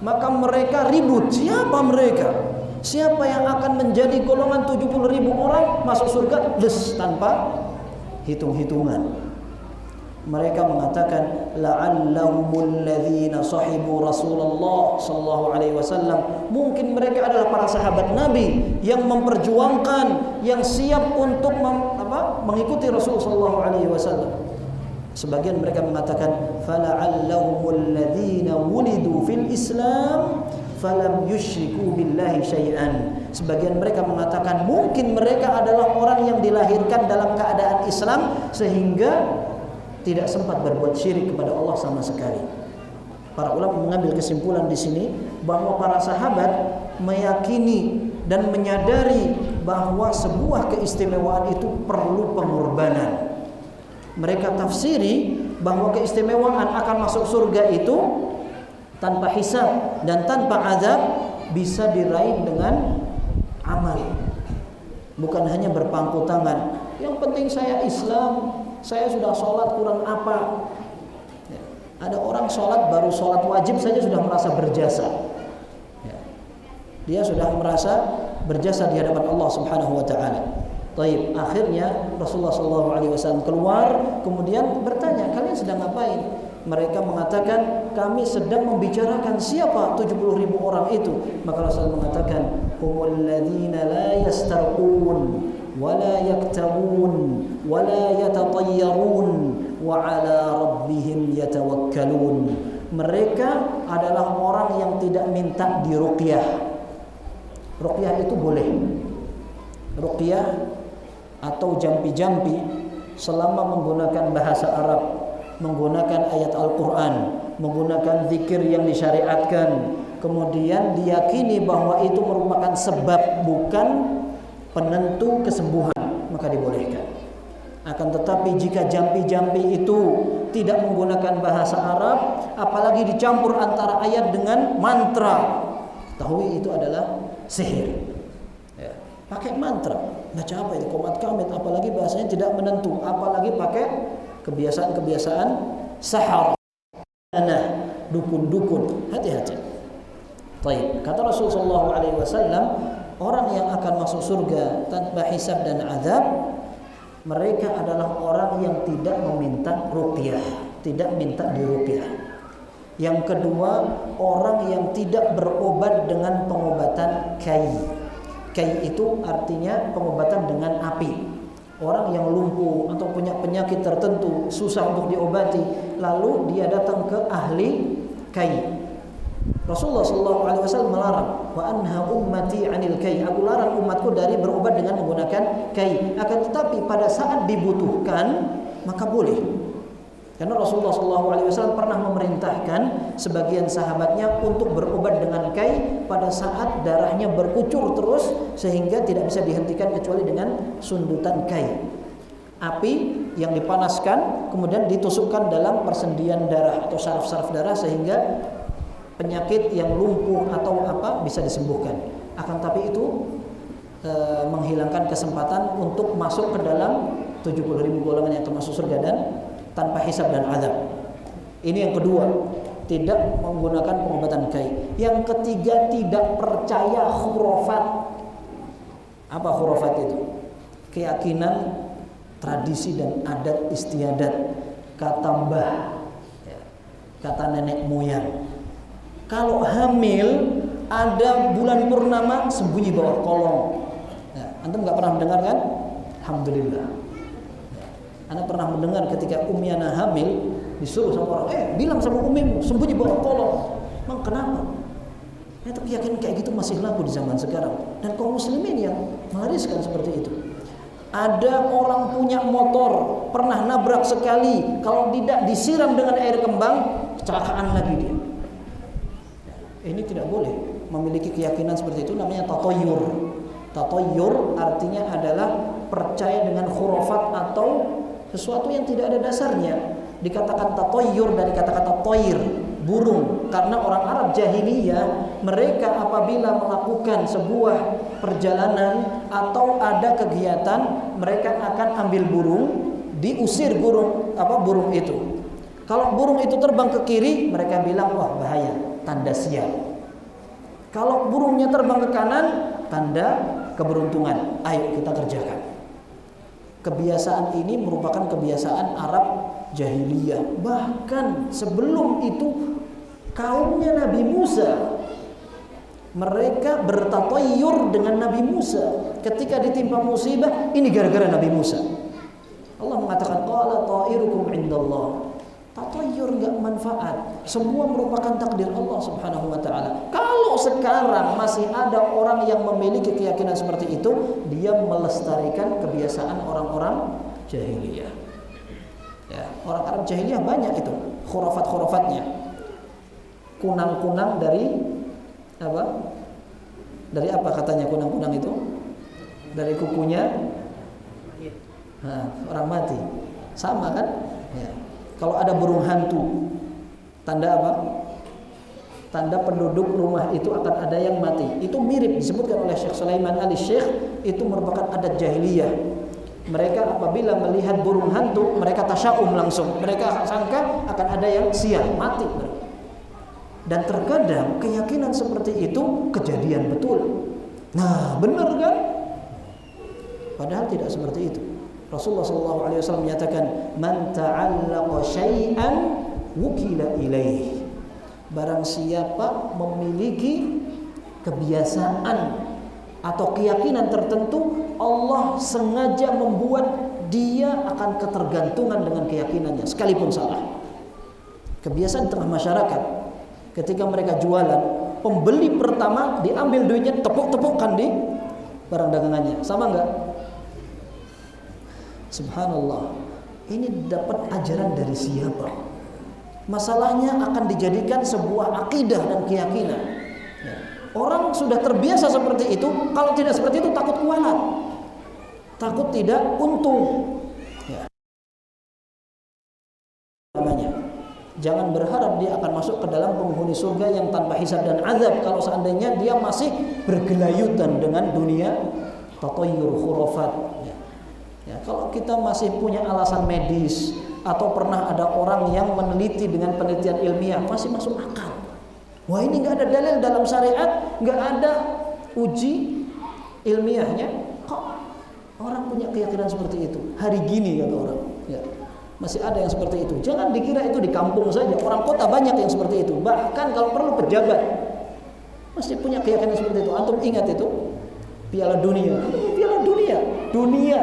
maka mereka ribut, siapa mereka? Siapa yang akan menjadi golongan 70.000 orang masuk surga tanpa hitung-hitungan? Mereka mengatakan, la'allahumul ladzina sahibu Rasulullah sallallahu alaihi wasallam. Mungkin mereka adalah para sahabat Nabi yang memperjuangkan, yang siap untuk mengikuti Rasul sallallahu alaihi wasallam. Sebagian mereka mengatakan, fala'allahumul ladzina wulidu fil Islam falam yusyriku billahi syai'an. Sebagian mereka mengatakan mungkin mereka adalah orang yang dilahirkan dalam keadaan Islam sehingga tidak sempat berbuat syirik kepada Allah sama sekali. Para ulama mengambil kesimpulan di sini bahwa para sahabat meyakini dan menyadari bahwa sebuah keistimewaan itu perlu pengorbanan. Mereka tafsiri bahwa keistimewaan akan masuk surga itu tanpa hisab dan tanpa azab bisa diraih dengan amal, bukan hanya berpangku tangan. Yang penting saya Islam, saya sudah sholat kurang apa. Ada orang sholat, baru sholat wajib saja sudah merasa berjasa. Dia sudah merasa berjasa di hadapan Allah Subhanahu wa taala. Taib, akhirnya Rasulullah SAW keluar, kemudian bertanya, kalian sedang ngapain? Mereka mengatakan, kami sedang membicarakan siapa 70.000 orang itu. Maka Rasul mengatakan, humul ladzina la yastarqun wa la yaktawun wa la yatatayyarun wa ala rabbihim yatawakkalun. Mereka adalah orang yang tidak minta diruqyah. Ruqyah itu boleh, ruqyah atau jampi-jampi selama menggunakan bahasa Arab, menggunakan ayat Al-Quran, menggunakan zikir yang disyariatkan, kemudian diyakini bahwa itu merupakan sebab bukan penentu kesembuhan, maka dibolehkan. Akan tetapi jika jampi-jampi itu tidak menggunakan bahasa Arab, apalagi dicampur antara ayat dengan mantra, ketahui itu adalah sihir. Ya. Pakai mantra, baca apa itu, qomat kamit, apalagi bahasanya tidak menentu, apalagi pakai kebiasaan-kebiasaan sahara, dukun-dukun, hati-hati. Baik, kata Rasulullah SAW, orang yang akan masuk surga tanpa hisab dan azab, mereka adalah orang yang tidak meminta ruqyah, tidak minta diruqyah. Yang kedua, orang yang tidak berobat dengan pengobatan kai. Kai itu artinya pengobatan dengan api. Orang yang lumpuh atau punya penyakit tertentu susah untuk diobati, lalu dia datang ke ahli kai. Rasulullah SAW melarang, wa anha ummati 'anil kai. Aku larang umatku dari berobat dengan menggunakan kai. Akan tetapi pada saat dibutuhkan maka boleh. Karena Rasulullah SAW pernah memerintahkan sebagian sahabatnya untuk berobat dengan kai pada saat darahnya berkucur terus sehingga tidak bisa dihentikan kecuali dengan sundutan kai. Api yang dipanaskan kemudian ditusukkan dalam persendian darah atau saraf-saraf darah sehingga penyakit yang lumpuh atau apa bisa disembuhkan. Akan tapi itu menghilangkan kesempatan untuk masuk ke dalam 70.000 golongan yang termasuk surga dan tanpa hisab dan azab. Ini yang kedua, tidak menggunakan pengobatan kai. Yang ketiga, tidak percaya khurafat. Apa khurafat itu? Keyakinan, tradisi dan adat istiadat, kata mbah, kata nenek moyang. Kalau hamil ada bulan purnama sembunyi bawah kolong. Antum nggak pernah mendengar kan? Alhamdulillah. Anda pernah mendengar ketika Ummi Ana hamil disuruh sama orang, bilang sama ummimu sembunyi bawah kolong. Emang kenapa? Ya, tapi yakin kayak gitu masih laku di zaman sekarang. Dan kaum muslimin yang mewariskan seperti itu. Ada orang punya motor pernah nabrak sekali, kalau tidak disiram dengan air kembang kecelakaan lagi dia. Ini tidak boleh memiliki keyakinan seperti itu, namanya tatoyur. Tatoyur artinya adalah percaya dengan khurafat atau sesuatu yang tidak ada dasarnya. Dikatakan tatoyur dari kata-kata toir, burung. Karena orang Arab jahiliyah, mereka apabila melakukan sebuah perjalanan atau ada kegiatan, mereka akan ambil burung, diusir burung itu. Kalau burung itu terbang ke kiri, mereka bilang wah bahaya, tanda sial. Kalau burungnya terbang ke kanan, tanda keberuntungan. Ayo kita kerjakan. Kebiasaan ini merupakan kebiasaan Arab jahiliyah. Bahkan sebelum itu kaumnya Nabi Musa, mereka bertatoyur dengan Nabi Musa. Ketika ditimpa musibah, ini gara-gara Nabi Musa. Allah mengatakan qala ta'irukum indallah. Tatoyur enggak manfaat. Semua merupakan takdir Allah Subhanahu wa taala. Kalau sekarang masih ada orang yang memiliki keyakinan seperti itu, dia melestarikan kebiasaan orang-orang jahiliyah. Ya, orang Arab jahiliyah banyak itu khurafat-khurafatnya. Kunang-kunang dari apa? Dari apa katanya kunang-kunang itu? Dari kukunya orang mati. Sama kan? Ya. Kalau ada burung hantu, tanda apa? Tanda penduduk rumah itu akan ada yang mati. Itu mirip disebutkan oleh Syekh Sulaiman Al-Syekh, itu merupakan adat jahiliyah. Mereka apabila melihat burung hantu, mereka tasya'um langsung. Mereka sangka akan ada yang sial, mati. Dan terkadang keyakinan seperti itu kejadian betul. Nah, benar kan? Padahal tidak seperti itu. Rasulullah SAW menyatakan, man ta'allaqa syai'an wukila ilaih. Barang siapa memiliki kebiasaan atau keyakinan tertentu, Allah sengaja membuat dia akan ketergantungan dengan keyakinannya sekalipun salah. Kebiasaan di tengah masyarakat, ketika mereka jualan, pembeli pertama diambil duitnya, tepuk-tepukkan di barang dagangannya. Sama enggak? Subhanallah. Ini dapat ajaran dari siapa? Masalahnya akan dijadikan sebuah akidah dan keyakinan. Orang sudah terbiasa seperti itu. Kalau tidak seperti itu takut kualat, takut tidak untung. Namanya, jangan berharap dia akan masuk ke dalam penghuni surga yang tanpa hisab dan azab kalau seandainya dia masih bergelayutan dengan dunia tatoyur khurafat. Ya, kalau kita masih punya alasan medis atau pernah ada orang yang meneliti dengan penelitian ilmiah, masih masuk akal. Wah, ini nggak ada dalil dalam syariat, nggak ada uji ilmiahnya, kok orang punya keyakinan seperti itu? Hari gini kata orang, ya, masih ada yang seperti itu. Jangan dikira itu di kampung saja, orang kota banyak yang seperti itu. Bahkan kalau perlu pejabat masih punya keyakinan seperti itu. Antum ingat itu Piala Dunia, dunia.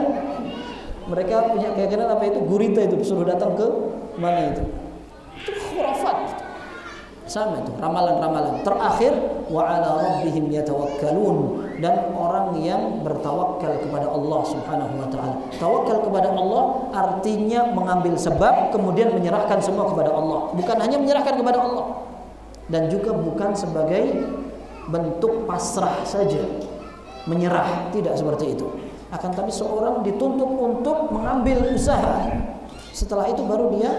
Mereka punya keyakinan apa itu? Gurita itu disuruh datang ke mana itu? Itu khurafat. Sama itu, ramalan-ramalan. Terakhir wa 'ala rabbihim yatawakkalun, dan orang yang bertawakal kepada Allah Subhanahu wa taala. Tawakal kepada Allah artinya mengambil sebab kemudian menyerahkan semua kepada Allah. Bukan hanya menyerahkan kepada Allah, dan juga bukan sebagai bentuk pasrah saja, menyerah, tidak seperti itu. Akan tapi seorang dituntut untuk mengambil usaha. Setelah itu baru dia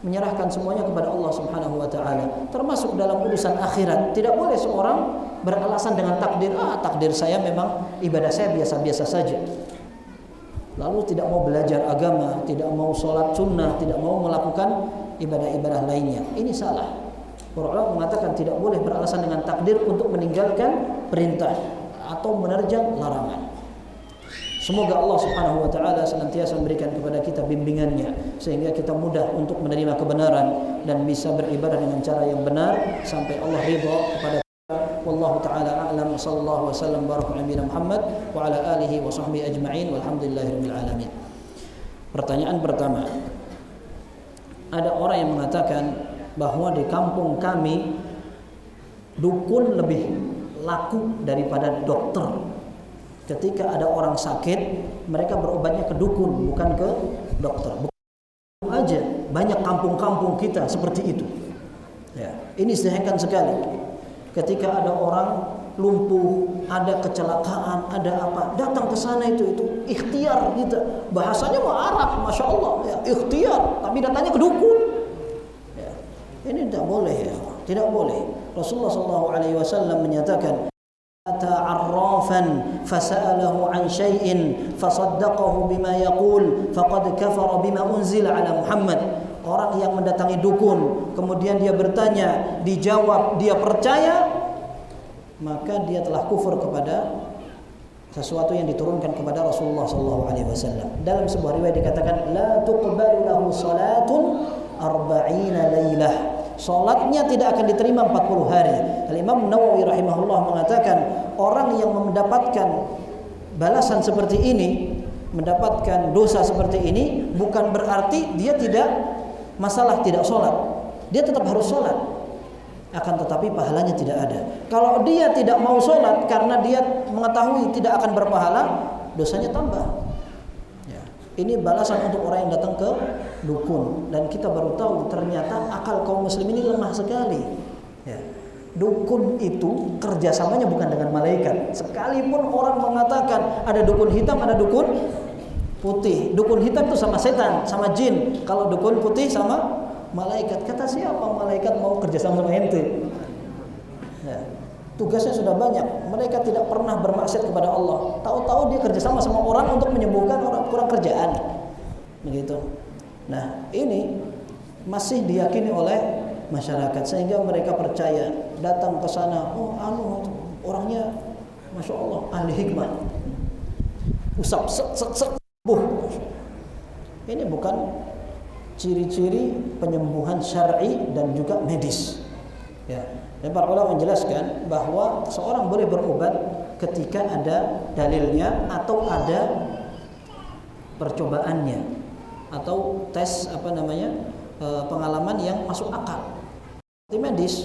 menyerahkan semuanya kepada Allah Subhanahu wa taala, termasuk dalam urusan akhirat. Tidak boleh seorang beralasan dengan takdir, takdir saya memang ibadah saya biasa-biasa saja, lalu tidak mau belajar agama, tidak mau sholat sunnah, tidak mau melakukan ibadah-ibadah lainnya. Ini salah. Para ulama mengatakan tidak boleh beralasan dengan takdir untuk meninggalkan perintah atau menerjang larangan. Semoga Allah Subhanahu wa taala senantiasa memberikan kepada kita bimbingannya sehingga kita mudah untuk menerima kebenaran dan bisa beribadah dengan cara yang benar sampai Allah ridha kepada kita. Wallahu taala a'lam. Sallallahu wasallam baraka nabi Muhammad wa ala alihi wa sahbihi ajma'in walhamdulillahirabbil alamin. Pertanyaan pertama. Ada orang yang mengatakan bahwa di kampung kami dukun lebih laku daripada dokter. Ketika ada orang sakit, mereka berobatnya ke dukun, bukan ke dokter. Bukan aja, banyak kampung-kampung kita seperti itu. Ya, ini disayangkan sekali. Ketika ada orang lumpuh, ada kecelakaan, ada apa, datang ke sana itu ikhtiar kita. Bahasanya mah Arab, masya Allah, ya, ikhtiar, tapi datangnya ke dukun. Ya, ini tidak boleh, ya, tidak boleh. Rasulullah SAW menyatakan, ata arrafan fasa'alahu an syai'in fasaddaqahu bima yaqul faqad kafara bima unzila ala Muhammad. Orang yang mendatangi dukun kemudian dia bertanya, dijawab, dia percaya, maka dia telah kufur kepada sesuatu yang diturunkan kepada Rasulullah SAW. Dalam sebuah riwayat dikatakan, la tuqbalu lahu salatun arba'ina lailah. Salatnya tidak akan diterima 40 hari. Al-Imam Nawawi rahimahullah mengatakan, orang yang mendapatkan balasan seperti ini, mendapatkan dosa seperti ini, bukan berarti dia tidak masalah tidak sholat. Dia tetap harus sholat, akan tetapi pahalanya tidak ada. Kalau dia tidak mau sholat karena dia mengetahui tidak akan berpahala, dosanya tambah. Ini balasan untuk orang yang datang ke dukun. Dan kita baru tahu ternyata akal kaum muslim ini lemah sekali. Ya. Dukun itu kerjasamanya bukan dengan malaikat. Sekalipun orang mengatakan ada dukun hitam, ada dukun putih. Dukun hitam itu sama setan, sama jin. Kalau dukun putih sama malaikat. Kata siapa malaikat mau kerjasama sama ente? Ya. Tugasnya sudah banyak. Mereka tidak pernah bermaksiat kepada Allah. Tahu-tahu dia kerjasama sama orang untuk menyembuhkan orang kurang kerjaan. Begitu. Nah, ini masih diyakini oleh masyarakat sehingga mereka percaya. Datang ke sana, orangnya masya Allah ahli hikmah. Usap set. Ini bukan ciri-ciri penyembuhan syar'i dan juga medis. Ya. Dan para ulama menjelaskan bahwa seorang boleh berobat ketika ada dalilnya atau ada percobaannya atau tes pengalaman yang masuk akal. Di medis,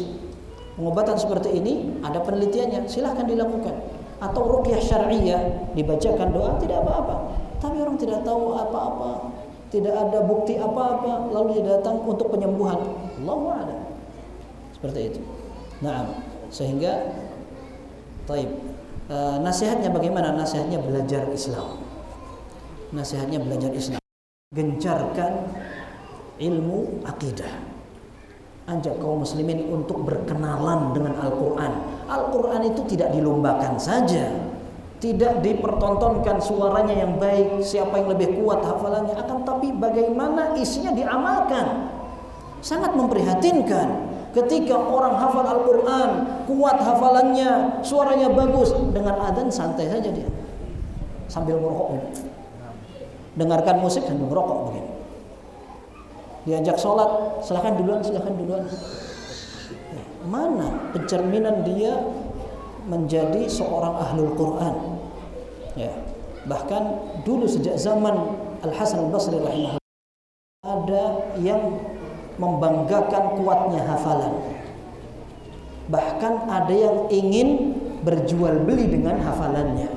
pengobatan seperti ini ada penelitiannya, silahkan dilakukan. Atau ruqyah syar'iyah, dibacakan doa tidak apa-apa. Tapi orang tidak tahu apa-apa, tidak ada bukti apa-apa, lalu dia datang untuk penyembuhan. Allahu a'lam. Seperti itu. Nah, sehingga nasihatnya bagaimana? Nasihatnya belajar Islam. Nasihatnya belajar Islam. Gencarkan ilmu akidah. Ajak kaum muslimin untuk berkenalan dengan Al-Quran. Al-Quran itu tidak dilombakan saja, tidak dipertontonkan suaranya yang baik, siapa yang lebih kuat hafalannya, akan tapi bagaimana isinya diamalkan. Sangat memprihatinkan ketika orang hafal Al-Quran, kuat hafalannya, suaranya bagus, dengan adzan santai saja dia, sambil merokok. Dengarkan musik sambil merokok begini. Diajak sholat, silakan duluan. Mana pencerminan dia menjadi seorang ahlul Quran? Ya, bahkan dulu sejak zaman Al-Hasan Al-Basri rahimahullah ada yang membanggakan kuatnya hafalan. Bahkan ada yang ingin berjual beli dengan hafalannya.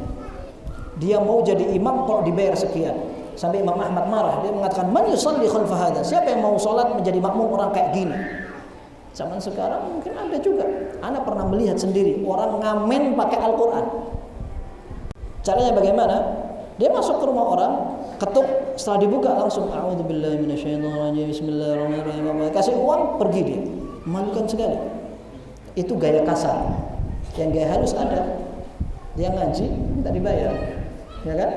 Dia mau jadi imam kalau dibayar sekian. Sampai Imam Ahmad marah, dia mengatakan, "Man yusalli khalfa hadha?" Siapa yang mau salat menjadi makmum orang kayak gini? Zaman sekarang mungkin ada juga. Ana pernah melihat sendiri orang ngamen pakai Al-Qur'an. Caranya bagaimana? Dia masuk ke rumah orang, ketuk, setelah dibuka langsung a'udzubillahi minasyaitonirrajim, bismillahirrahmanirrahim. Kasih uang, pergi dia. Memalukan sekali. Itu gaya kasar. Yang gaya halus ada. Dia ngaji, minta dibayar. Ya kan?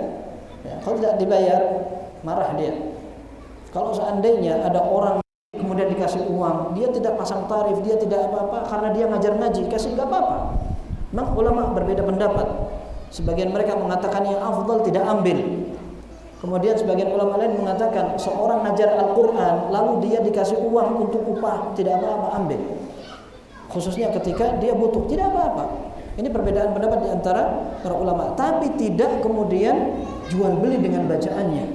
Ya, kalau tidak dibayar, marah dia. Kalau seandainya ada orang kemudian dikasih uang, dia tidak pasang tarif, dia tidak apa-apa karena dia ngajar ngaji, kasih enggak apa-apa. Memang ulama berbeda pendapat. Sebagian mereka mengatakan yang afdal tidak ambil. Kemudian sebagian ulama lain mengatakan seorang ngajar Al-Qur'an lalu dia dikasih uang untuk upah, tidak apa-apa, ambil. Khususnya ketika dia butuh, tidak apa-apa. Ini perbedaan pendapat di antara para ulama, tapi tidak kemudian jual beli dengan bacaannya.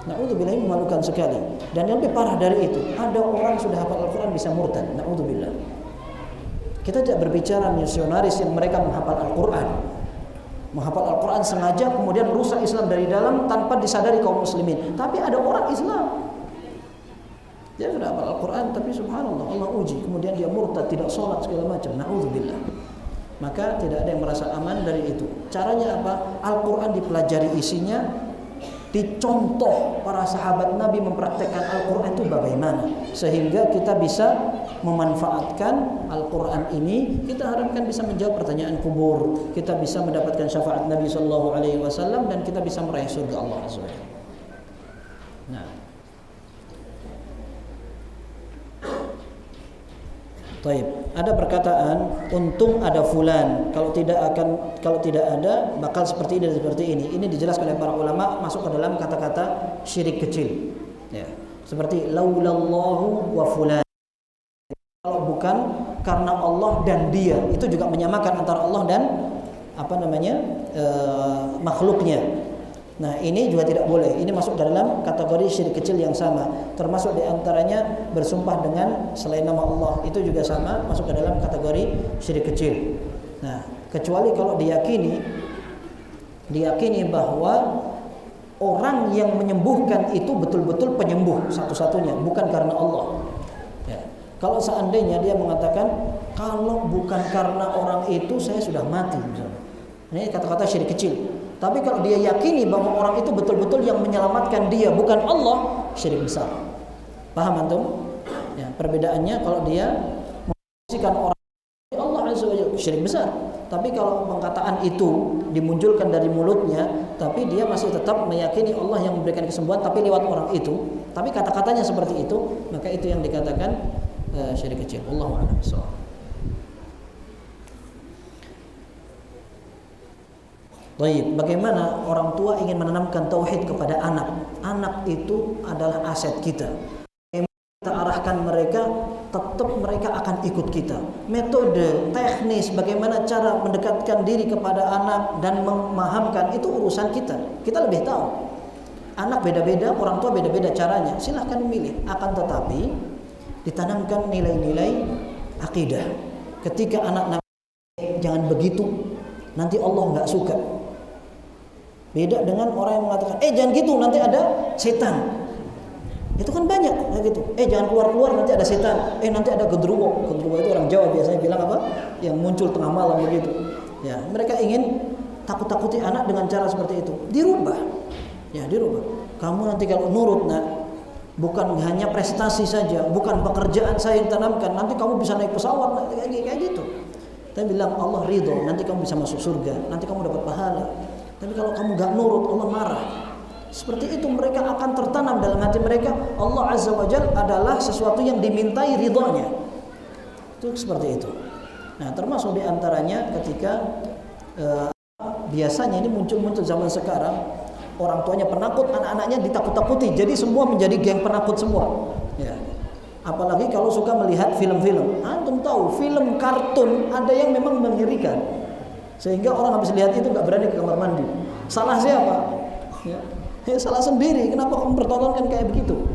Na'udzubillah, memalukan sekali. Dan yang lebih parah dari itu, ada orang sudah hafal Al-Quran bisa murtad. Na'udzubillah. Kita tidak berbicara misionaris yang mereka menghafal Al-Quran. Menghafal Al-Quran sengaja kemudian merusak Islam dari dalam tanpa disadari kaum muslimin. Tapi ada orang Islam, dia sudah hafal Al-Quran tapi subhanallah Allah uji, kemudian dia murtad, tidak sholat segala macam. Na'udzubillah. Maka tidak ada yang merasa aman dari itu. Caranya apa? Al-Quran dipelajari isinya, dicontoh para sahabat Nabi mempraktekkan Al-Quran itu bagaimana, sehingga kita bisa memanfaatkan Al-Quran ini. Kita harapkan bisa menjawab pertanyaan kubur, kita bisa mendapatkan syafaat Nabi SAW, dan kita bisa meraih surga Allah Azza wa Jalla. Nah, taib. Ada perkataan, untung ada fulan, kalau tidak ada bakal seperti ini. Ini dijelaskan oleh para ulama, masuk ke dalam kata-kata syirik kecil. Ya. Seperti laulallahu wa fulan. Kalau bukan karena Allah dan dia, itu juga menyamakan antara Allah dan makhluknya. Nah, ini juga tidak boleh. Ini masuk dalam kategori syirik kecil yang sama. Termasuk diantaranya bersumpah dengan selain nama Allah. Itu juga sama, masuk ke dalam kategori syirik kecil. Nah, kecuali kalau diyakini bahwa orang yang menyembuhkan itu betul-betul penyembuh satu-satunya, bukan karena Allah. Ya. Kalau seandainya dia mengatakan, kalau bukan karena orang itu saya sudah mati, misalnya. Ini kata-kata syirik kecil. Tapi kalau dia yakini bahwa orang itu betul-betul yang menyelamatkan dia, bukan Allah, syirik besar. Paham antum? Ya, perbedaannya kalau dia memposisikan orang Allah Azza wa Jalla, syirik besar. Tapi kalau perkataan itu dimunculkan dari mulutnya, tapi dia masih tetap meyakini Allah yang memberikan kesembuhan, tapi lewat orang itu, tapi kata-katanya seperti itu, maka itu yang dikatakan syirik kecil. Wallahu a'lam bishawab. Baik, bagaimana orang tua ingin menanamkan tauhid kepada anak? Anak itu adalah aset kita. Kita arahkan mereka, tetap mereka akan ikut kita. Metode, teknis, bagaimana cara mendekatkan diri kepada anak dan memahamkan, itu urusan kita. Kita lebih tahu. Anak beda-beda, orang tua beda-beda caranya. Silahkan memilih. Akan tetapi ditanamkan nilai-nilai akidah. Ketika anak jangan begitu, nanti Allah nggak suka. Beda dengan orang yang mengatakan, jangan gitu, nanti ada setan. Itu kan banyak kayak gitu. Jangan keluar-keluar, nanti ada setan. Nanti ada gendruwo. Gendruwo itu orang Jawa biasanya bilang apa? Yang muncul tengah malam begitu. Ya, mereka ingin takut-takuti anak dengan cara seperti itu. Dirubah. Ya, dirubah. Kamu nanti kalau nurut, nak, bukan hanya prestasi saja, bukan pekerjaan saya yang tanamkan, nanti kamu bisa naik pesawat, kayak gitu. Kita bilang Allah ridho, nanti kamu bisa masuk surga, nanti kamu dapat pahala. Tapi kalau kamu gak nurut, Allah marah. Seperti itu mereka akan tertanam dalam hati mereka. Allah Azza wa Jalla adalah sesuatu yang dimintai ridhonya. Itu seperti itu. Nah, termasuk diantaranya ketika biasanya ini muncul zaman sekarang, orang tuanya penakut, anak-anaknya ditakut-takuti. Jadi semua menjadi geng penakut semua. Ya. Apalagi kalau suka melihat film-film. Antum tahu, film kartun ada yang memang mengerikan. Sehingga orang habis lihat itu gak berani ke kamar mandi. Salah siapa? Ya, salah sendiri. Kenapa kamu bertonton kan kayak begitu?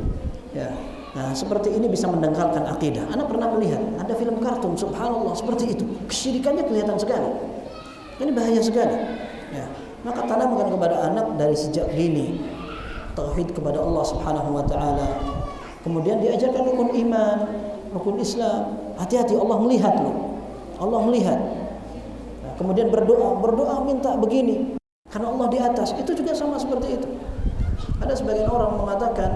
Ya. Nah, seperti ini bisa mendangkalkan akidah. Anak pernah melihat ada film kartun, subhanallah, seperti itu. Kesyirikannya kelihatan sekali. Ini bahaya sekali. Ya. Maka tanamkan kepada anak dari sejak dini tauhid kepada Allah Subhanahu wa taala. Kemudian diajarkan rukun iman, rukun Islam. Hati-hati, Allah melihat loh. Allah melihat. Nah, kemudian berdoa minta begini. Karena Allah di atas. Itu juga sama seperti itu. Ada sebagian orang mengatakan,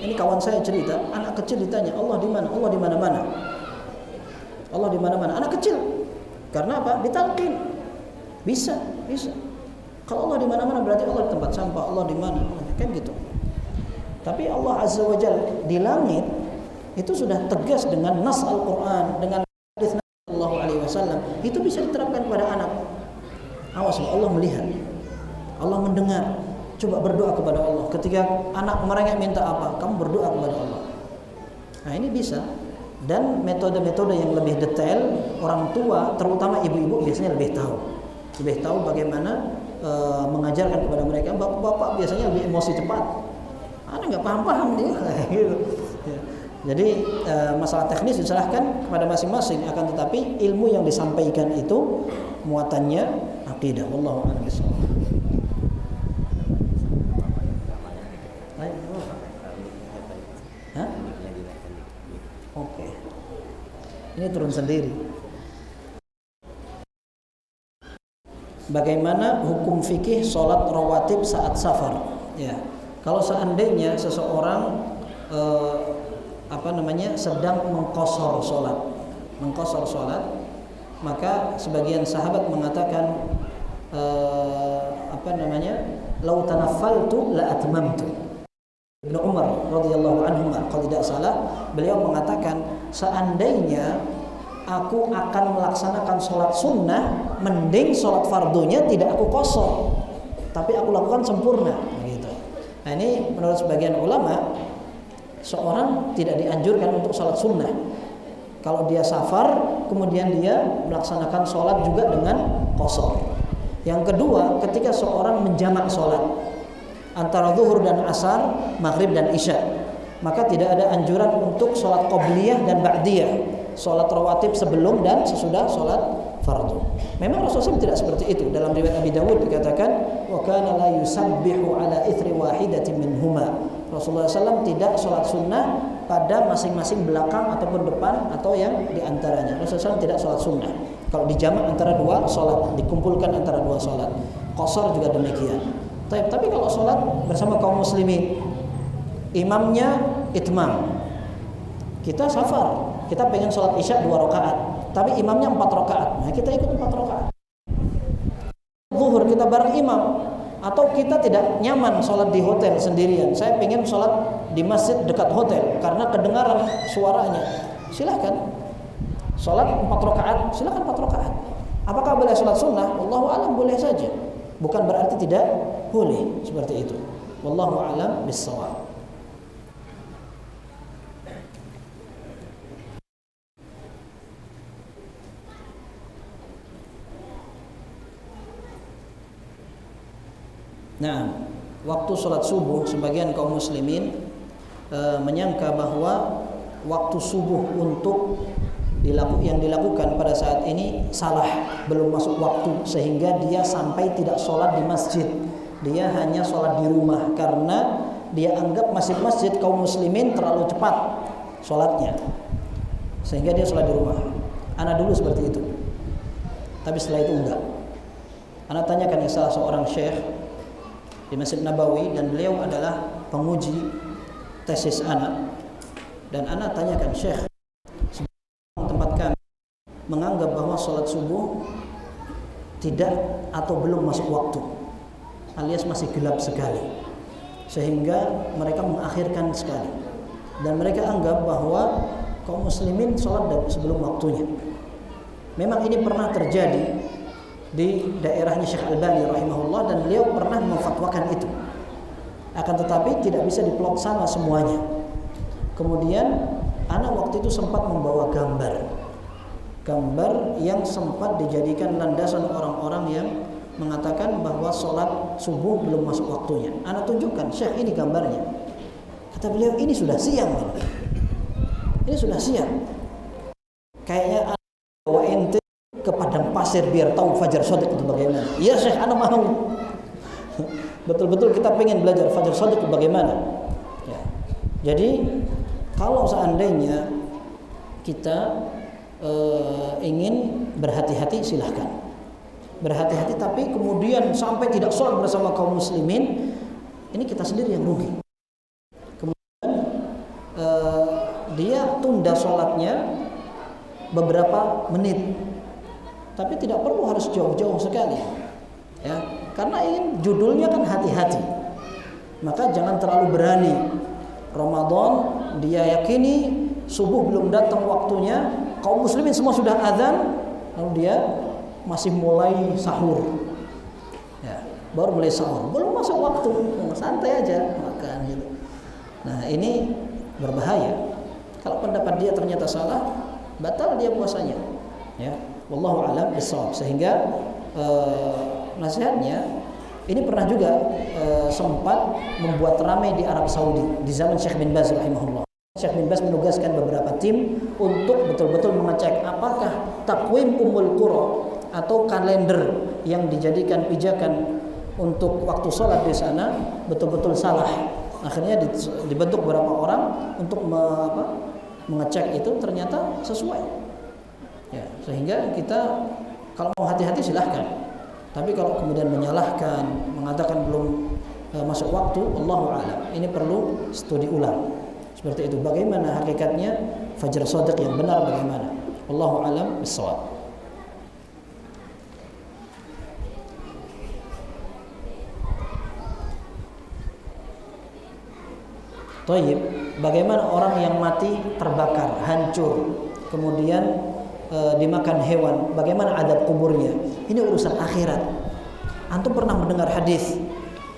ini kawan saya cerita, anak kecil ditanya, Allah di mana? Allah di mana-mana. Allah di mana-mana. Anak kecil. Karena apa? Ditalqin. Bisa. Kalau Allah di mana-mana berarti Allah di tempat sampah, Allah di mana? Kan gitu. Tapi Allah Azza wa Jalla di langit itu sudah tegas dengan nas Al-Qur'an, dengan hadis Nabi sallallahu alaihi wasallam. Itu bisa diterapkan kepada anak. Awas, Allah melihat. Allah mendengar. Coba berdoa kepada Allah. Ketika anak merengek minta apa, kamu berdoa kepada Allah. Nah, ini bisa. Dan metode-metode yang lebih detail, orang tua, terutama ibu-ibu biasanya lebih tahu bagaimana mengajarkan kepada mereka. Bapak-bapak biasanya lebih emosi cepat. Anak nggak paham dia. Gitu. Ya. Jadi masalah teknis diserahkan kepada masing-masing. Akan tetapi ilmu yang disampaikan itu muatannya akidah. Wallahu a'lam bishawab. Oke. Ini turun sendiri. Bagaimana hukum fikih sholat rawatib saat safar? Ya, kalau seandainya seseorang sedang mengqashar sholat, maka sebagian sahabat mengatakan lau tanaffaltu la atmamtu. Ibnu Umar radhiyallahu anhu kalau tidak salah, beliau mengatakan seandainya aku akan melaksanakan sholat sunnah, mending sholat fardunya tidak aku qashar, tapi aku lakukan sempurna. Gitu. Nah, ini menurut sebagian ulama, seorang tidak dianjurkan untuk sholat sunnah. Kalau dia safar, kemudian dia melaksanakan sholat juga dengan qashar. Yang kedua, ketika seorang menjamak sholat antara zuhur dan asar, maghrib dan isya, maka tidak ada anjuran untuk sholat qobliyah dan ba'diyah, sholat rawatib sebelum dan sesudah sholat fardu. Memang Rasulullah tidak seperti itu. Dalam riwayat Abi Dawud dikatakan, wa kana la yusabbihu ala ithri wahidatin minhuma. Rasulullah SAW tidak sholat sunnah pada masing-masing belakang ataupun depan atau yang diantaranya. Rasulullah SAW tidak sholat sunnah. Kalau dijamak antara dua sholat, dikumpulkan antara dua sholat. Qashar juga demikian. Tapi kalau sholat bersama kaum muslimin, imamnya itmam, kita safar, kita pengen sholat isya 2 rakaat, tapi imamnya 4 rakaat, nah kita ikut 4 rakaat. Zuhur kita bareng imam, atau kita tidak nyaman sholat di hotel sendirian, saya pengen sholat di masjid dekat hotel karena kedengaran suaranya, silahkan sholat 4 rakaat, silahkan 4 rakaat. Apakah boleh sholat sunnah? Wallahu a'lam, boleh saja. Bukan berarti tidak boleh seperti itu. Wallahu a'lam bis-shawab. Nah, waktu sholat subuh sebagian kaum muslimin menyangka bahwa waktu subuh untuk yang dilakukan pada saat ini salah, belum masuk waktu, sehingga dia sampai tidak sholat di masjid, dia hanya sholat di rumah karena dia anggap masjid kaum muslimin terlalu cepat sholatnya, sehingga dia sholat di rumah. Ana dulu seperti itu, tapi setelah itu enggak. Ana tanyakan salah seorang syekh di Masjid Nabawi, dan beliau adalah penguji tesis ana, dan ana tanyakan, syekh, tempat kami menganggap bahwa sholat subuh tidak atau belum masuk waktu, alias masih gelap sekali, sehingga mereka mengakhirkan sekali, dan mereka anggap bahwa kaum muslimin sholat sebelum waktunya. Memang ini pernah terjadi di daerahnya Syekh Albani rahimahullah, dan beliau pernah memfatwakan itu. Akan tetapi tidak bisa dipelaksana semuanya. Kemudian anak waktu itu sempat membawa gambar yang sempat dijadikan landasan orang-orang yang mengatakan bahwa sholat subuh belum masuk waktunya. Anak tunjukkan, Syekh, ini gambarnya. Kata beliau, ini sudah siang. Ini sudah siap. Kayaknya bawa ente ke padang pasir biar tahu fajar shadiq itu bagaimana. Iya Syekh, ana mau. Betul-betul kita pengen belajar fajar shadiq itu bagaimana. Ya. Jadi kalau seandainya kita ingin berhati-hati, silahkan. Berhati-hati, tapi kemudian sampai tidak sholat bersama kaum muslimin, ini kita sendiri yang rugi. Kemudian dia tunda sholatnya beberapa menit, tapi tidak perlu harus jauh-jauh sekali, ya, karena ini judulnya kan hati-hati. Maka jangan terlalu berani. Ramadan dia yakini subuh belum datang waktunya, kaum muslimin semua sudah azan, lalu dia masih mulai sahur, ya, baru mulai sahur, belum masuk waktu, santai aja makan gitu. Nah ini berbahaya. Kalau pendapat dia ternyata salah, batal dia puasanya, ya. Wallahu a'lam bishawab. Sehingga nasihatnya ini pernah juga sempat membuat ramai di Arab Saudi di zaman Syekh bin Baz rahimahullah. Syekh bin Baz menugaskan beberapa tim untuk betul-betul mengecek apakah takwim Ummul Qura atau kalender yang dijadikan pijakan untuk waktu sholat di sana betul-betul salah. Akhirnya dibentuk beberapa orang untuk mengecek itu, ternyata sesuai. Ya, sehingga kita kalau mau hati-hati silahkan. Tapi kalau kemudian menyalahkan, mengatakan belum masuk waktu, Allahu a'lam. Ini perlu studi ulang. Seperti itu. Bagaimana hakikatnya fajar shadiq yang benar bagaimana? Allahu a'lam bishawab. Thayyib, bagaimana orang yang mati terbakar, hancur, kemudian dimakan hewan, bagaimana adab kuburnya? Ini urusan akhirat. Antum pernah mendengar hadis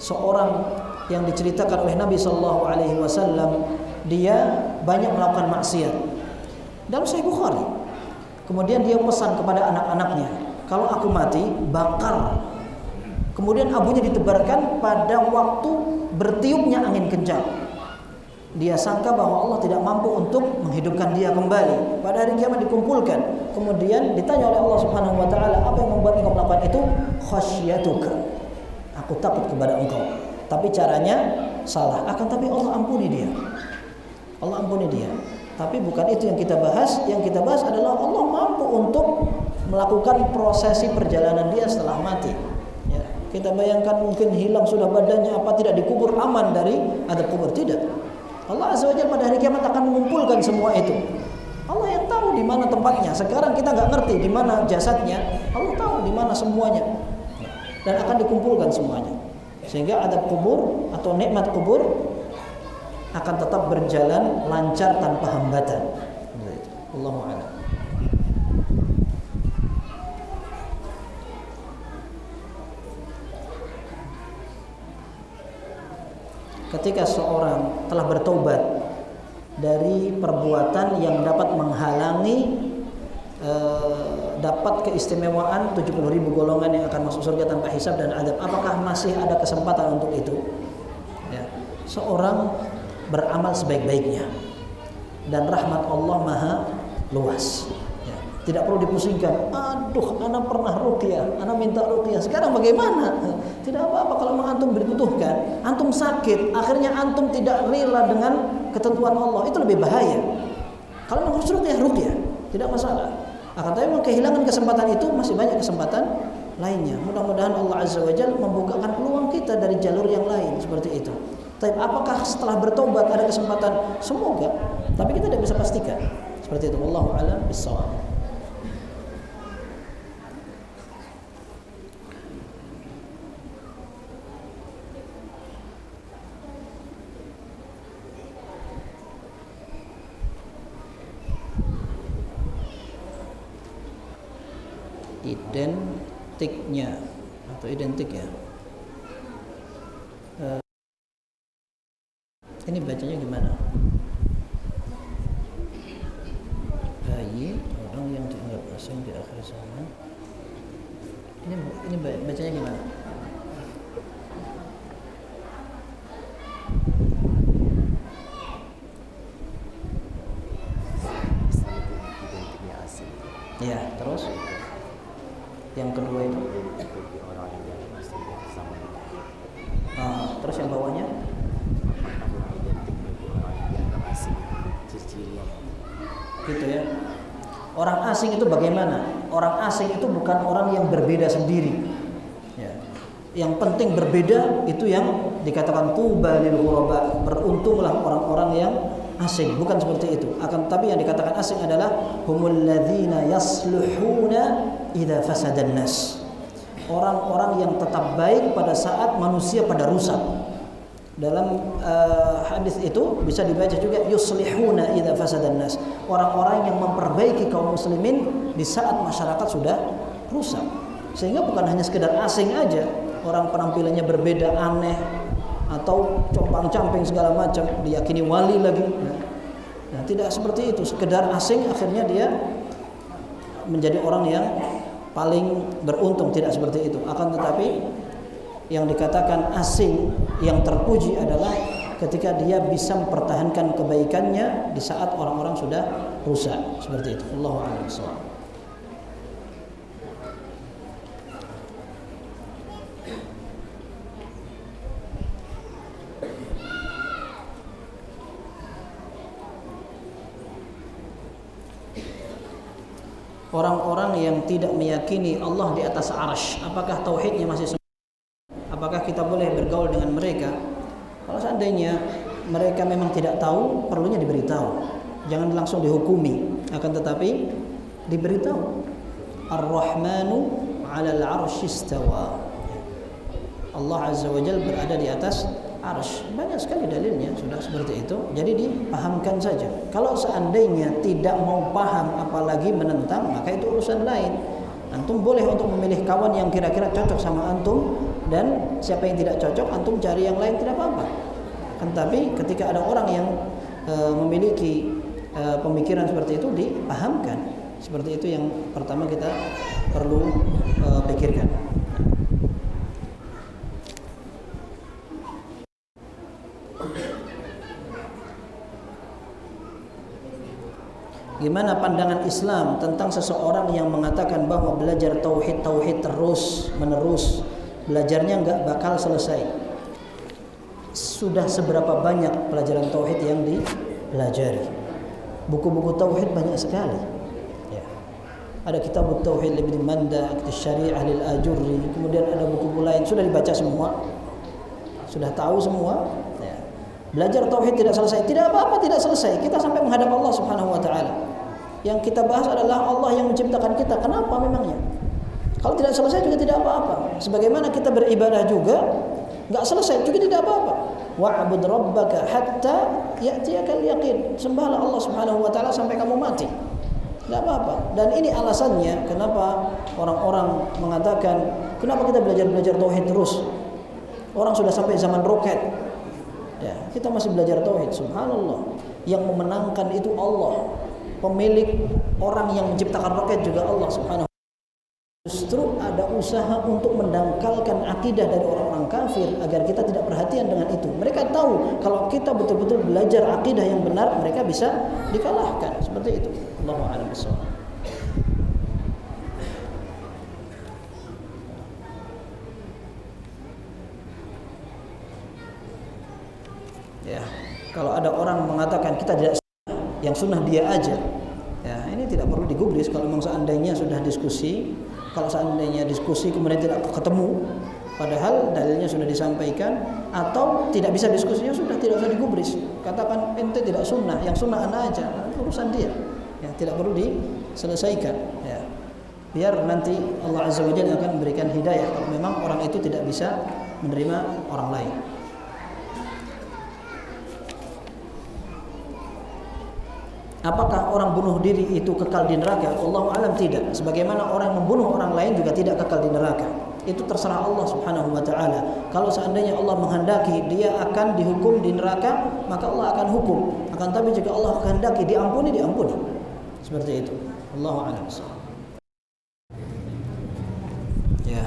seorang yang diceritakan oleh Nabi sallallahu alaihi wasallam, dia banyak melakukan maksiat. Dalam Sahih Bukhari. Kemudian dia pesan kepada anak-anaknya, kalau aku mati, bakar. Kemudian abunya ditebarkan pada waktu bertiupnya angin kencang. Dia sangka bahwa Allah tidak mampu untuk menghidupkan dia kembali. Pada hari kiamat dikumpulkan. Kemudian ditanya oleh Allah Subhanahu wa taala, apa yang membuat engkau melakukan itu? Khasyatuka. Aku takut kepada engkau. Tapi caranya salah. Akan tapi Allah ampuni dia. Allah ampuni dia. Tapi bukan itu yang kita bahas. Yang kita bahas adalah Allah mampu untuk melakukan prosesi perjalanan dia setelah mati. Ya. Kita bayangkan mungkin hilang sudah badannya, apa tidak dikubur aman dari adab kubur? Tidak. Allah Azza wa Jalla pada hari kiamat akan mengumpulkan semua itu. Allah yang tahu di mana tempatnya. Sekarang kita nggak ngerti di mana jasadnya. Allah tahu di mana semuanya. Dan akan dikumpulkan semuanya. Sehingga adab kubur atau nikmat kubur akan tetap berjalan lancar tanpa hambatan. Allahu a'lam. Ketika seorang telah bertobat dari perbuatan yang dapat menghalangi dapat keistimewaan 70.000 golongan yang akan masuk surga tanpa hisab dan adab, apakah masih ada kesempatan untuk itu? Ya. Seorang beramal sebaik-baiknya dan rahmat Allah maha luas. Ya. Tidak perlu dipusingkan. Aduh, ana pernah ruqyah, ana minta ruqyah. Sekarang bagaimana? Tidak apa-apa kalau memang antum dibutuhkan. Antum sakit, akhirnya antum tidak rela dengan ketentuan Allah, itu lebih bahaya. Kalau memang harus ruqyah, tidak masalah. Akan tapi memang kehilangan kesempatan itu masih banyak kesempatan lainnya. Mudah-mudahan Allah Azza wa Jalla membukakan peluang kita dari jalur yang lain seperti itu. Tapi apakah setelah bertobat ada kesempatan? Semoga. Tapi kita tidak bisa pastikan. Seperti itu. Wallahu a'lam bishawab. Identiknya atau identik ya, ini bacanya gimana? Bayi orang yang dianggap asing di akhir zaman. Ini bacanya gimana? Terus yang bawahnya gitu ya. Orang asing itu bagaimana? Orang asing itu bukan orang yang berbeda sendiri. Ya. Yang penting berbeda itu yang dikatakan tuba lil ghuraba, beruntunglah orang-orang yang asing. Bukan seperti itu. Akan tetapi yang dikatakan asing adalah humul ladzina yasluhuna idza fasadan nas. Orang-orang yang tetap baik pada saat manusia pada rusak. Dalam hadis itu bisa dibaca juga yuslihuna idza fasadan nas. Orang-orang yang memperbaiki kaum muslimin di saat masyarakat sudah rusak. Sehingga bukan hanya sekedar asing aja, orang penampilannya berbeda, aneh atau compang-camping segala macam, diyakini wali lagi. Nah, tidak seperti itu. Sekedar asing akhirnya dia menjadi orang yang paling beruntung, tidak seperti itu. Akan tetapi yang dikatakan asing yang terpuji adalah ketika dia bisa mempertahankan kebaikannya di saat orang-orang sudah rusak, seperti itu. Allahu a'lam bishawab. Orang-orang yang tidak meyakini Allah di atas arsy, apakah tauhidnya masih apakah kita boleh bergaul dengan mereka? Kalau seandainya mereka memang tidak tahu, perlunya diberitahu. Jangan langsung dihukumi, akan tetapi diberitahu. Ar-Rahmanu 'alal 'arsy istawa. Allah Azza wa Jalla berada di atas arsy. Banyak sekali dalilnya sudah seperti itu. Jadi dipahamkan saja. Kalau seandainya tidak mau paham apalagi menentang, maka itu urusan lain. Antum boleh untuk memilih kawan yang kira-kira cocok sama antum, dan siapa yang tidak cocok antum cari yang lain, tidak apa-apa. Kan tapi ketika ada orang yang memiliki pemikiran seperti itu, dipahamkan. Seperti itu yang pertama kita perlu pikirkan. Gimana pandangan Islam tentang seseorang yang mengatakan bahwa belajar tauhid terus menerus, belajarnya nggak bakal selesai? Sudah seberapa banyak pelajaran tauhid yang dipelajari? Buku-buku tauhid banyak sekali. Ya. Ada kitab tauhid Ibnu Manda, Syariah lil Ajurri, kemudian ada buku lain, sudah dibaca semua, sudah tahu semua. Ya. Belajar tauhid tidak selesai, tidak apa-apa, tidak selesai. Kita sampai menghadap Allah Subhanahu wa taala. Yang kita bahas adalah Allah yang menciptakan kita. Kenapa memangnya? Kalau tidak selesai juga tidak apa-apa. Sebagaimana kita beribadah juga enggak selesai juga tidak apa-apa. Wa'bud rabbaka hatta ya'tiyakal yaqin. Sembahlah Allah Subhanahu wa taala sampai kamu mati. Tidak apa-apa. Dan ini alasannya kenapa orang-orang mengatakan, kenapa kita belajar tauhid terus? Orang sudah sampai zaman roket. Ya, kita masih belajar tauhid. Subhanallah. Yang memenangkan itu Allah. Pemilik orang yang menciptakan roket juga Allah Subhanahu wa taala. Justru ada usaha untuk mendangkalkan akidah dari orang-orang kafir agar kita tidak perhatian dengan itu. Mereka tahu kalau kita betul-betul belajar akidah yang benar, mereka bisa dikalahkan. Seperti itu. Allahu a'lam bishawab. Ya, kalau ada orang mengatakan kita tidak yang sunnah dia aja, ya ini tidak perlu digubris. Kalau memang seandainya sudah diskusi, kalau seandainya diskusi kemudian tidak ketemu, padahal dalilnya sudah disampaikan, atau tidak bisa diskusinya, sudah tidak usah digubris. Katakan ente tidak sunnah, yang sunnah ana aja, urusan dia, ya tidak perlu diselesaikan. Ya, biar nanti Allah Azza wa Jalla akan memberikan hidayah kalau memang orang itu tidak bisa menerima orang lain. Apakah orang bunuh diri itu kekal di neraka? Wallahu a'lam tidak. Sebagaimana orang membunuh orang lain juga tidak kekal di neraka. Itu terserah Allah Subhanahu wa taala. Kalau seandainya Allah menghendaki dia akan dihukum di neraka, maka Allah akan hukum. Akan tapi jika Allah kehendaki diampuni, diampuni. Seperti itu. Wallahu a'lam. Ya.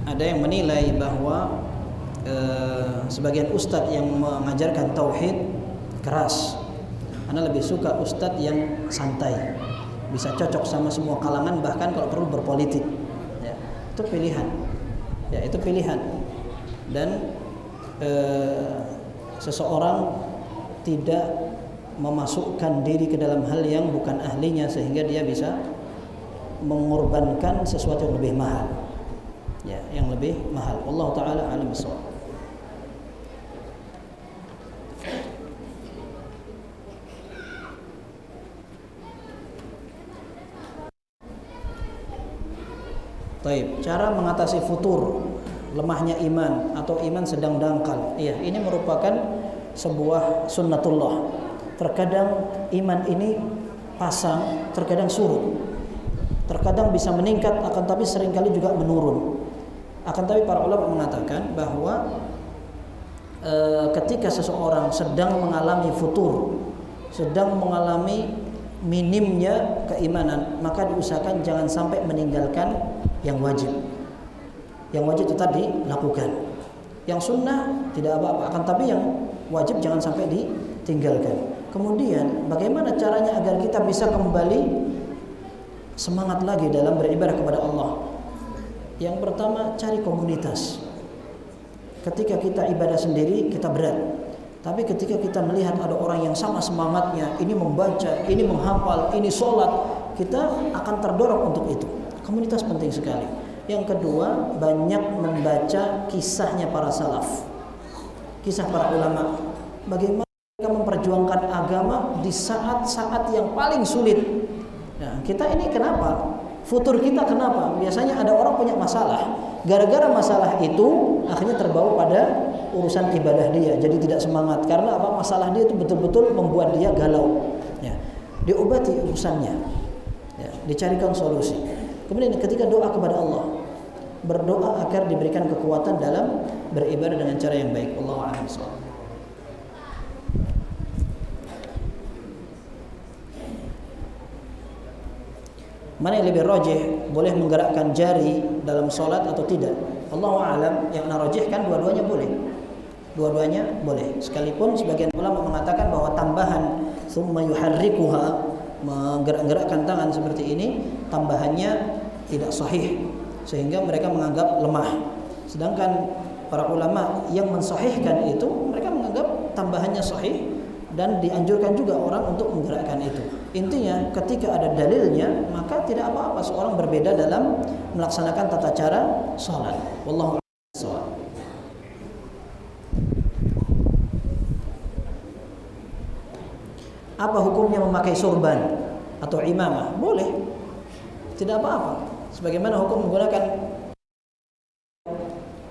Ada yang menilai bahwa sebagian ustadz yang mengajarkan tauhid keras. Ana lebih suka ustadz yang santai, bisa cocok sama semua kalangan, bahkan kalau perlu berpolitik. Ya, itu pilihan. Ya, itu pilihan. Dan seseorang tidak memasukkan diri ke dalam hal yang bukan ahlinya sehingga dia bisa mengorbankan sesuatu yang lebih mahal, ya, yang lebih mahal. Allah taala alim bissawab. Taib, cara mengatasi futur, lemahnya iman atau iman sedang dangkal. Iya, ini merupakan sebuah sunnatullah. Terkadang iman ini pasang, terkadang surut. Terkadang bisa meningkat, akan tapi seringkali juga menurun. Akan tapi para ulama mengatakan bahwa ketika seseorang sedang mengalami futur, sedang mengalami minimnya keimanan, maka diusahakan jangan sampai meninggalkan yang wajib. Yang wajib itu tadi lakukan. Yang sunnah tidak apa-apa, akan tapi yang wajib jangan sampai ditinggalkan. Kemudian bagaimana caranya agar kita bisa kembali semangat lagi dalam beribadah kepada Allah? Yang pertama, cari komunitas. Ketika kita ibadah sendiri kita berat. Tapi ketika kita melihat ada orang yang sama semangatnya, ini membaca, ini menghafal, ini sholat, kita akan terdorong untuk itu. Komunitas penting sekali. Yang kedua, banyak membaca kisahnya para salaf, kisah para ulama. Bagaimana mereka memperjuangkan agama di saat-saat yang paling sulit. Nah, kita ini kenapa? Futur kita kenapa? Biasanya ada orang punya masalah. Gara-gara masalah itu akhirnya terbawa pada urusan ibadah dia. Jadi tidak semangat. Karena apa? Masalah dia itu betul-betul membuat dia galau. Ya. Diobati urusannya. Ya. Dicarikan solusi. Kemudian ketika doa kepada Allah, berdoa agar diberikan kekuatan dalam beribadah dengan cara yang baik. Allahu a'lam. Mana yang lebih rajih, boleh menggerakkan jari dalam sholat atau tidak? Allahu a'lam. Yang narajihkan dua-duanya boleh. Dua-duanya boleh. Sekalipun sebagian ulama mengatakan bahwa tambahan summa yuharrikuha, menggerak-gerakkan tangan seperti ini, tambahannya tidak sahih sehingga mereka menganggap lemah. Sedangkan para ulama yang mensahihkan itu, mereka menganggap tambahannya sahih dan dianjurkan juga orang untuk menggerakkan itu. Intinya ketika ada dalilnya, maka tidak apa-apa seorang berbeda dalam melaksanakan tata cara sholat. Wallahu a'lam. Apa hukumnya memakai sorban atau imamah? Boleh, tidak apa-apa. Sebagaimana hukum menggunakan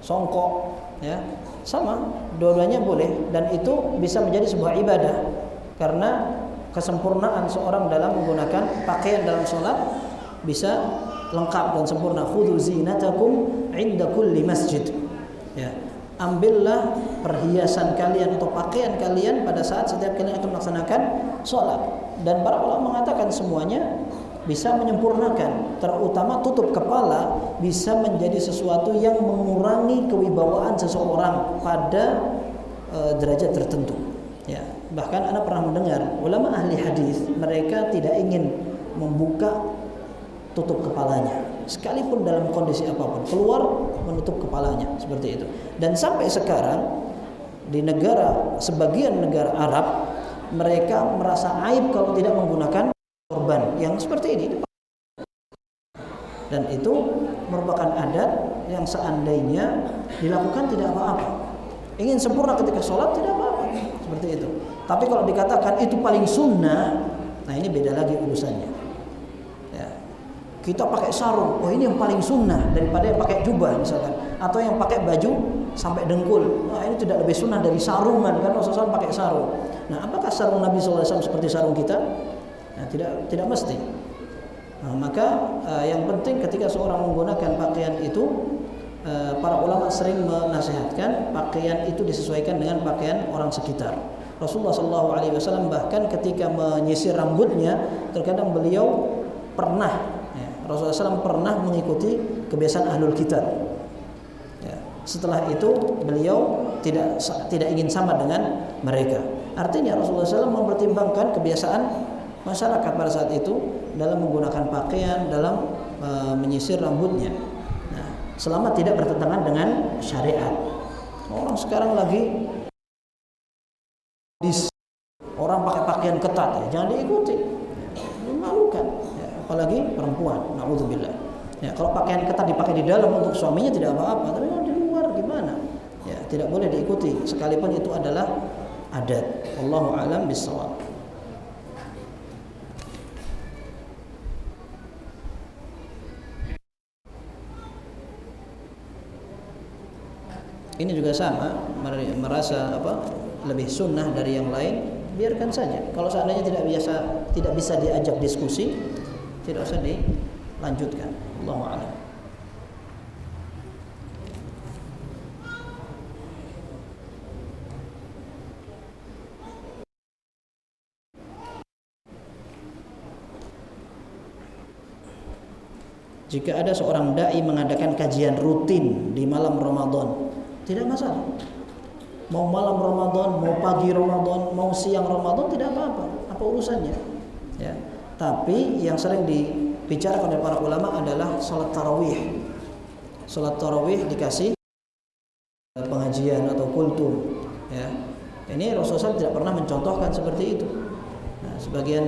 songkok, ya, sama, dua-duanya boleh dan itu bisa menjadi sebuah ibadah karena kesempurnaan seorang dalam menggunakan pakaian dalam sholat bisa lengkap dan sempurna. Khudhu zinatakum 'inda kulli masjid. Ya, ambillah perhiasan kalian atau pakaian kalian pada saat setiap kalian akan melaksanakan sholat. Dan para ulama mengatakan semuanya bisa menyempurnakan, terutama tutup kepala bisa menjadi sesuatu yang mengurangi kewibawaan seseorang pada derajat tertentu. Ya, bahkan Anda pernah mendengar ulama ahli hadis mereka tidak ingin membuka tutup kepalanya, sekalipun dalam kondisi apapun, keluar menutup kepalanya seperti itu. Dan sampai sekarang di sebagian negara Arab mereka merasa aib kalau tidak menggunakan sorban yang seperti ini. Dan itu merupakan adat yang seandainya dilakukan tidak apa-apa. Ingin sempurna ketika sholat tidak apa-apa, seperti itu. Tapi kalau dikatakan itu paling sunnah, nah ini beda lagi urusannya. Ya. Kita pakai sarung, oh ini yang paling sunnah daripada yang pakai jubah misalkan, atau yang pakai baju sampai dengkul. Nah ini tidak lebih sunnah dari sarungan, kan Rasulullah pakai sarung. Nah apakah sarung Nabi SAW seperti sarung kita? Nah, tidak mesti. Nah, maka yang penting ketika seorang menggunakan pakaian itu, para ulama sering menasihatkan pakaian itu disesuaikan dengan pakaian orang sekitar. Rasulullah SAW bahkan ketika menyisir rambutnya, terkadang beliau Rasulullah SAW pernah mengikuti kebiasaan ahlul kitab. Ya, setelah itu beliau tidak ingin sama dengan mereka. Artinya Rasulullah SAW mempertimbangkan kebiasaan masyarakat pada saat itu dalam menggunakan pakaian, dalam menyisir rambutnya. Nah, selama tidak bertentangan dengan syariat. Orang sekarang lagi orang pakai pakaian ketat, ya, jangan diikuti. Memalukan, ya, apalagi perempuan. Nauzubillah. Ya, kalau pakaian ketat dipakai di dalam untuk suaminya tidak apa-apa, tapi kalau di luar gimana? Ya, tidak boleh diikuti sekalipun itu adalah adat. Wallahu a'lam bishawab. Ini juga sama, merasa lebih sunnah dari yang lain, biarkan saja. Kalau seandainya tidak bisa diajak diskusi, tidak usah dilanjutkan. Allahu a'lam. Jika ada seorang dai mengadakan kajian rutin di malam Ramadan, tidak masalah. Mau malam Ramadan, mau pagi Ramadan, mau siang Ramadan, tidak apa-apa. Apa urusannya? Ya. Tapi yang sering dibicarakan oleh para ulama adalah salat tarawih. Salat tarawih dikasih pengajian atau kultum. Ya. Ini Rasulullah tidak pernah mencontohkan seperti itu. Nah, sebagian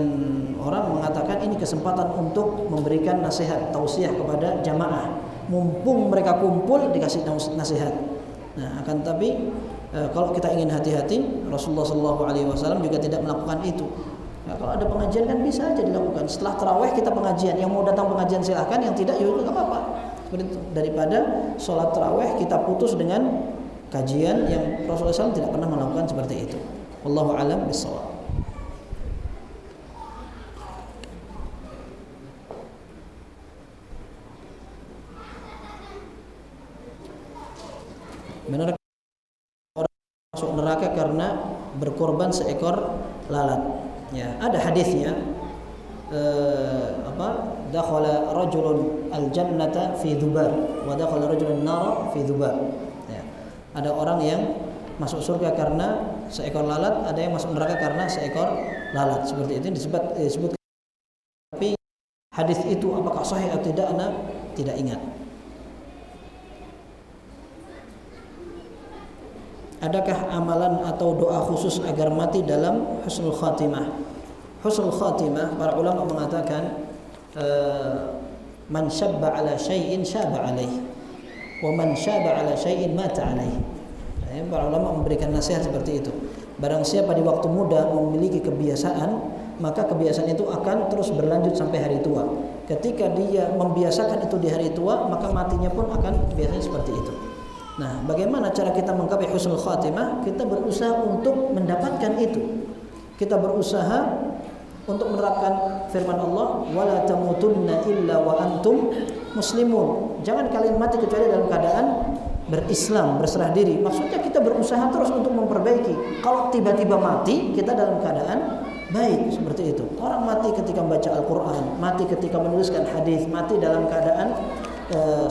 orang mengatakan ini kesempatan untuk memberikan nasihat, tausiah kepada jamaah. Mumpung mereka kumpul dikasih nasihat. Nah, akan tapi kalau kita ingin hati-hati, Rasulullah SAW juga tidak melakukan itu. Nah, kalau ada pengajian kan bisa aja dilakukan. Setelah tarawih kita pengajian, yang mau datang pengajian silahkan, yang tidak ya nggak apa-apa. Seperti itu. Daripada sholat tarawih kita putus dengan kajian yang Rasulullah SAW tidak pernah melakukan seperti itu. Wallahu a'lam bishawab. Benar orang masuk neraka karena berkorban seekor lalat. Ya, ada hadisnya. Dakhala rajulun al-jannata fi dhubar wa dakhala rajulun nar fi dhubar. Ya. Ada orang yang masuk surga karena seekor lalat, ada yang masuk neraka karena seekor lalat. Seperti itu disebut. Tapi hadis itu apakah sahih atau tidak, Anda tidak ingat. Adakah amalan atau doa khusus agar mati dalam husnul khatimah? Husnul khatimah, para ulama mengatakan man syabba ala syai'in syaba alaih wa man syaba ala syai'in mata alaih. Para ulama memberikan nasihat seperti itu. Barang siapa di waktu muda memiliki kebiasaan, maka kebiasaan itu akan terus berlanjut sampai hari tua. Ketika dia membiasakan itu di hari tua, maka matinya pun akan biasanya seperti itu. Nah, bagaimana cara kita menggapai husnul khatimah? Kita berusaha untuk mendapatkan itu. Kita berusaha untuk menerapkan firman Allah, wala tamutunna illa wa antum muslimun. Jangan kalian mati kecuali dalam keadaan berislam, berserah diri. Maksudnya kita berusaha terus untuk memperbaiki. Kalau tiba-tiba mati, kita dalam keadaan baik, seperti itu. Orang mati ketika membaca Al-Quran, mati ketika menuliskan hadis, mati dalam keadaan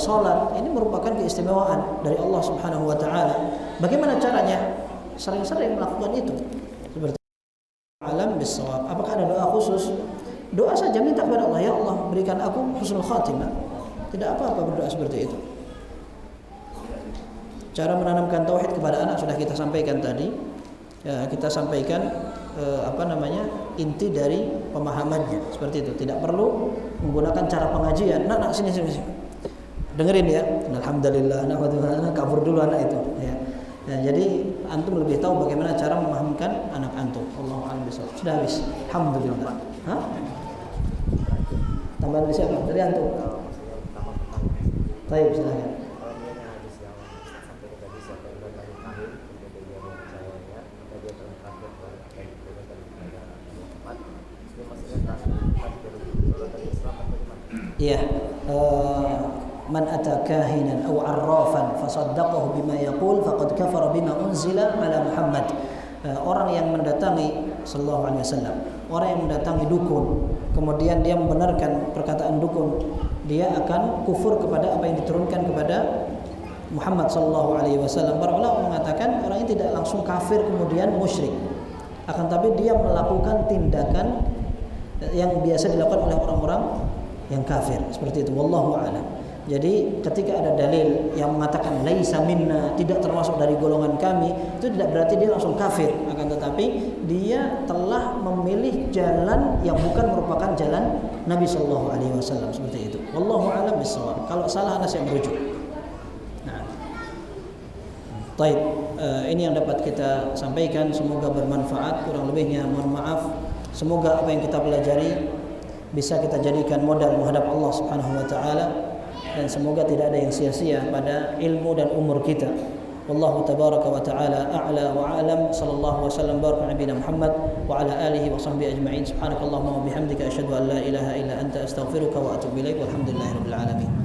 sholat, ini merupakan keistimewaan dari Allah Subhanahu wa taala. Bagaimana caranya? Sering-sering melakukan itu. Seperti alam bisawab. Apakah ada doa khusus? Doa saja, minta kepada Allah, ya Allah berikan aku husnul khatimah. Tidak apa-apa berdoa seperti itu. Cara menanamkan tauhid kepada anak sudah kita sampaikan tadi. Ya, kita sampaikan inti dari pemahamannya seperti itu. Tidak perlu menggunakan cara pengajian. Nak sini. Dengerin ya, alhamdulillah, anak kabur dulu anak itu. Ya. Ya, jadi antum lebih tahu bagaimana cara memahamkan anak antum. Allahu a'lam bishawab. Sudah habis. Alhamdulillah. Hah? Tambahan dari siapa? Dari antum. Baik, silakan. Iya. Man ata kahinan aw arrafan fasaddaqahu bima yaqul faqad kafara bima unzila ala Muhammad. Orang yang mendatangi sallallahu alaihi wasallam, orang yang mendatangi dukun, kemudian dia membenarkan perkataan dukun, dia akan kufur kepada apa yang diturunkan kepada Muhammad sallallahu alaihi wasallam. Para ulama mengatakan orang ini tidak langsung kafir kemudian musyrik, akan tapi dia melakukan tindakan yang biasa dilakukan oleh orang-orang yang kafir, seperti itu. Wallahu a'lam. Jadi ketika ada dalil yang mengatakan laisa minna, tidak termasuk dari golongan kami, itu tidak berarti dia langsung kafir, akan tetapi dia telah memilih jalan yang bukan merupakan jalan Nabi sallallahu alaihi wasallam, seperti itu. Wallahu a'lam bishawab. Kalau salah Anas yang merujuk. Nah. Baik, ini yang dapat kita sampaikan, semoga bermanfaat, kurang lebihnya mohon maaf. Semoga apa yang kita pelajari bisa kita jadikan modal menghadap Allah Subhanahu wa taala, dan semoga tidak ada yang sia-sia pada ilmu dan umur kita. Wallahu tabaraka wa taala a'la wa a'lam. Sallallahu wasallam baraka nabiyina Muhammad wa ala alihi wa sahbihi ajma'in. Subhanakallahumma wa bihamdika asyhadu an la ilaha illa anta astaghfiruka wa atubu ilaik. Walhamdulillahirabbil alamin.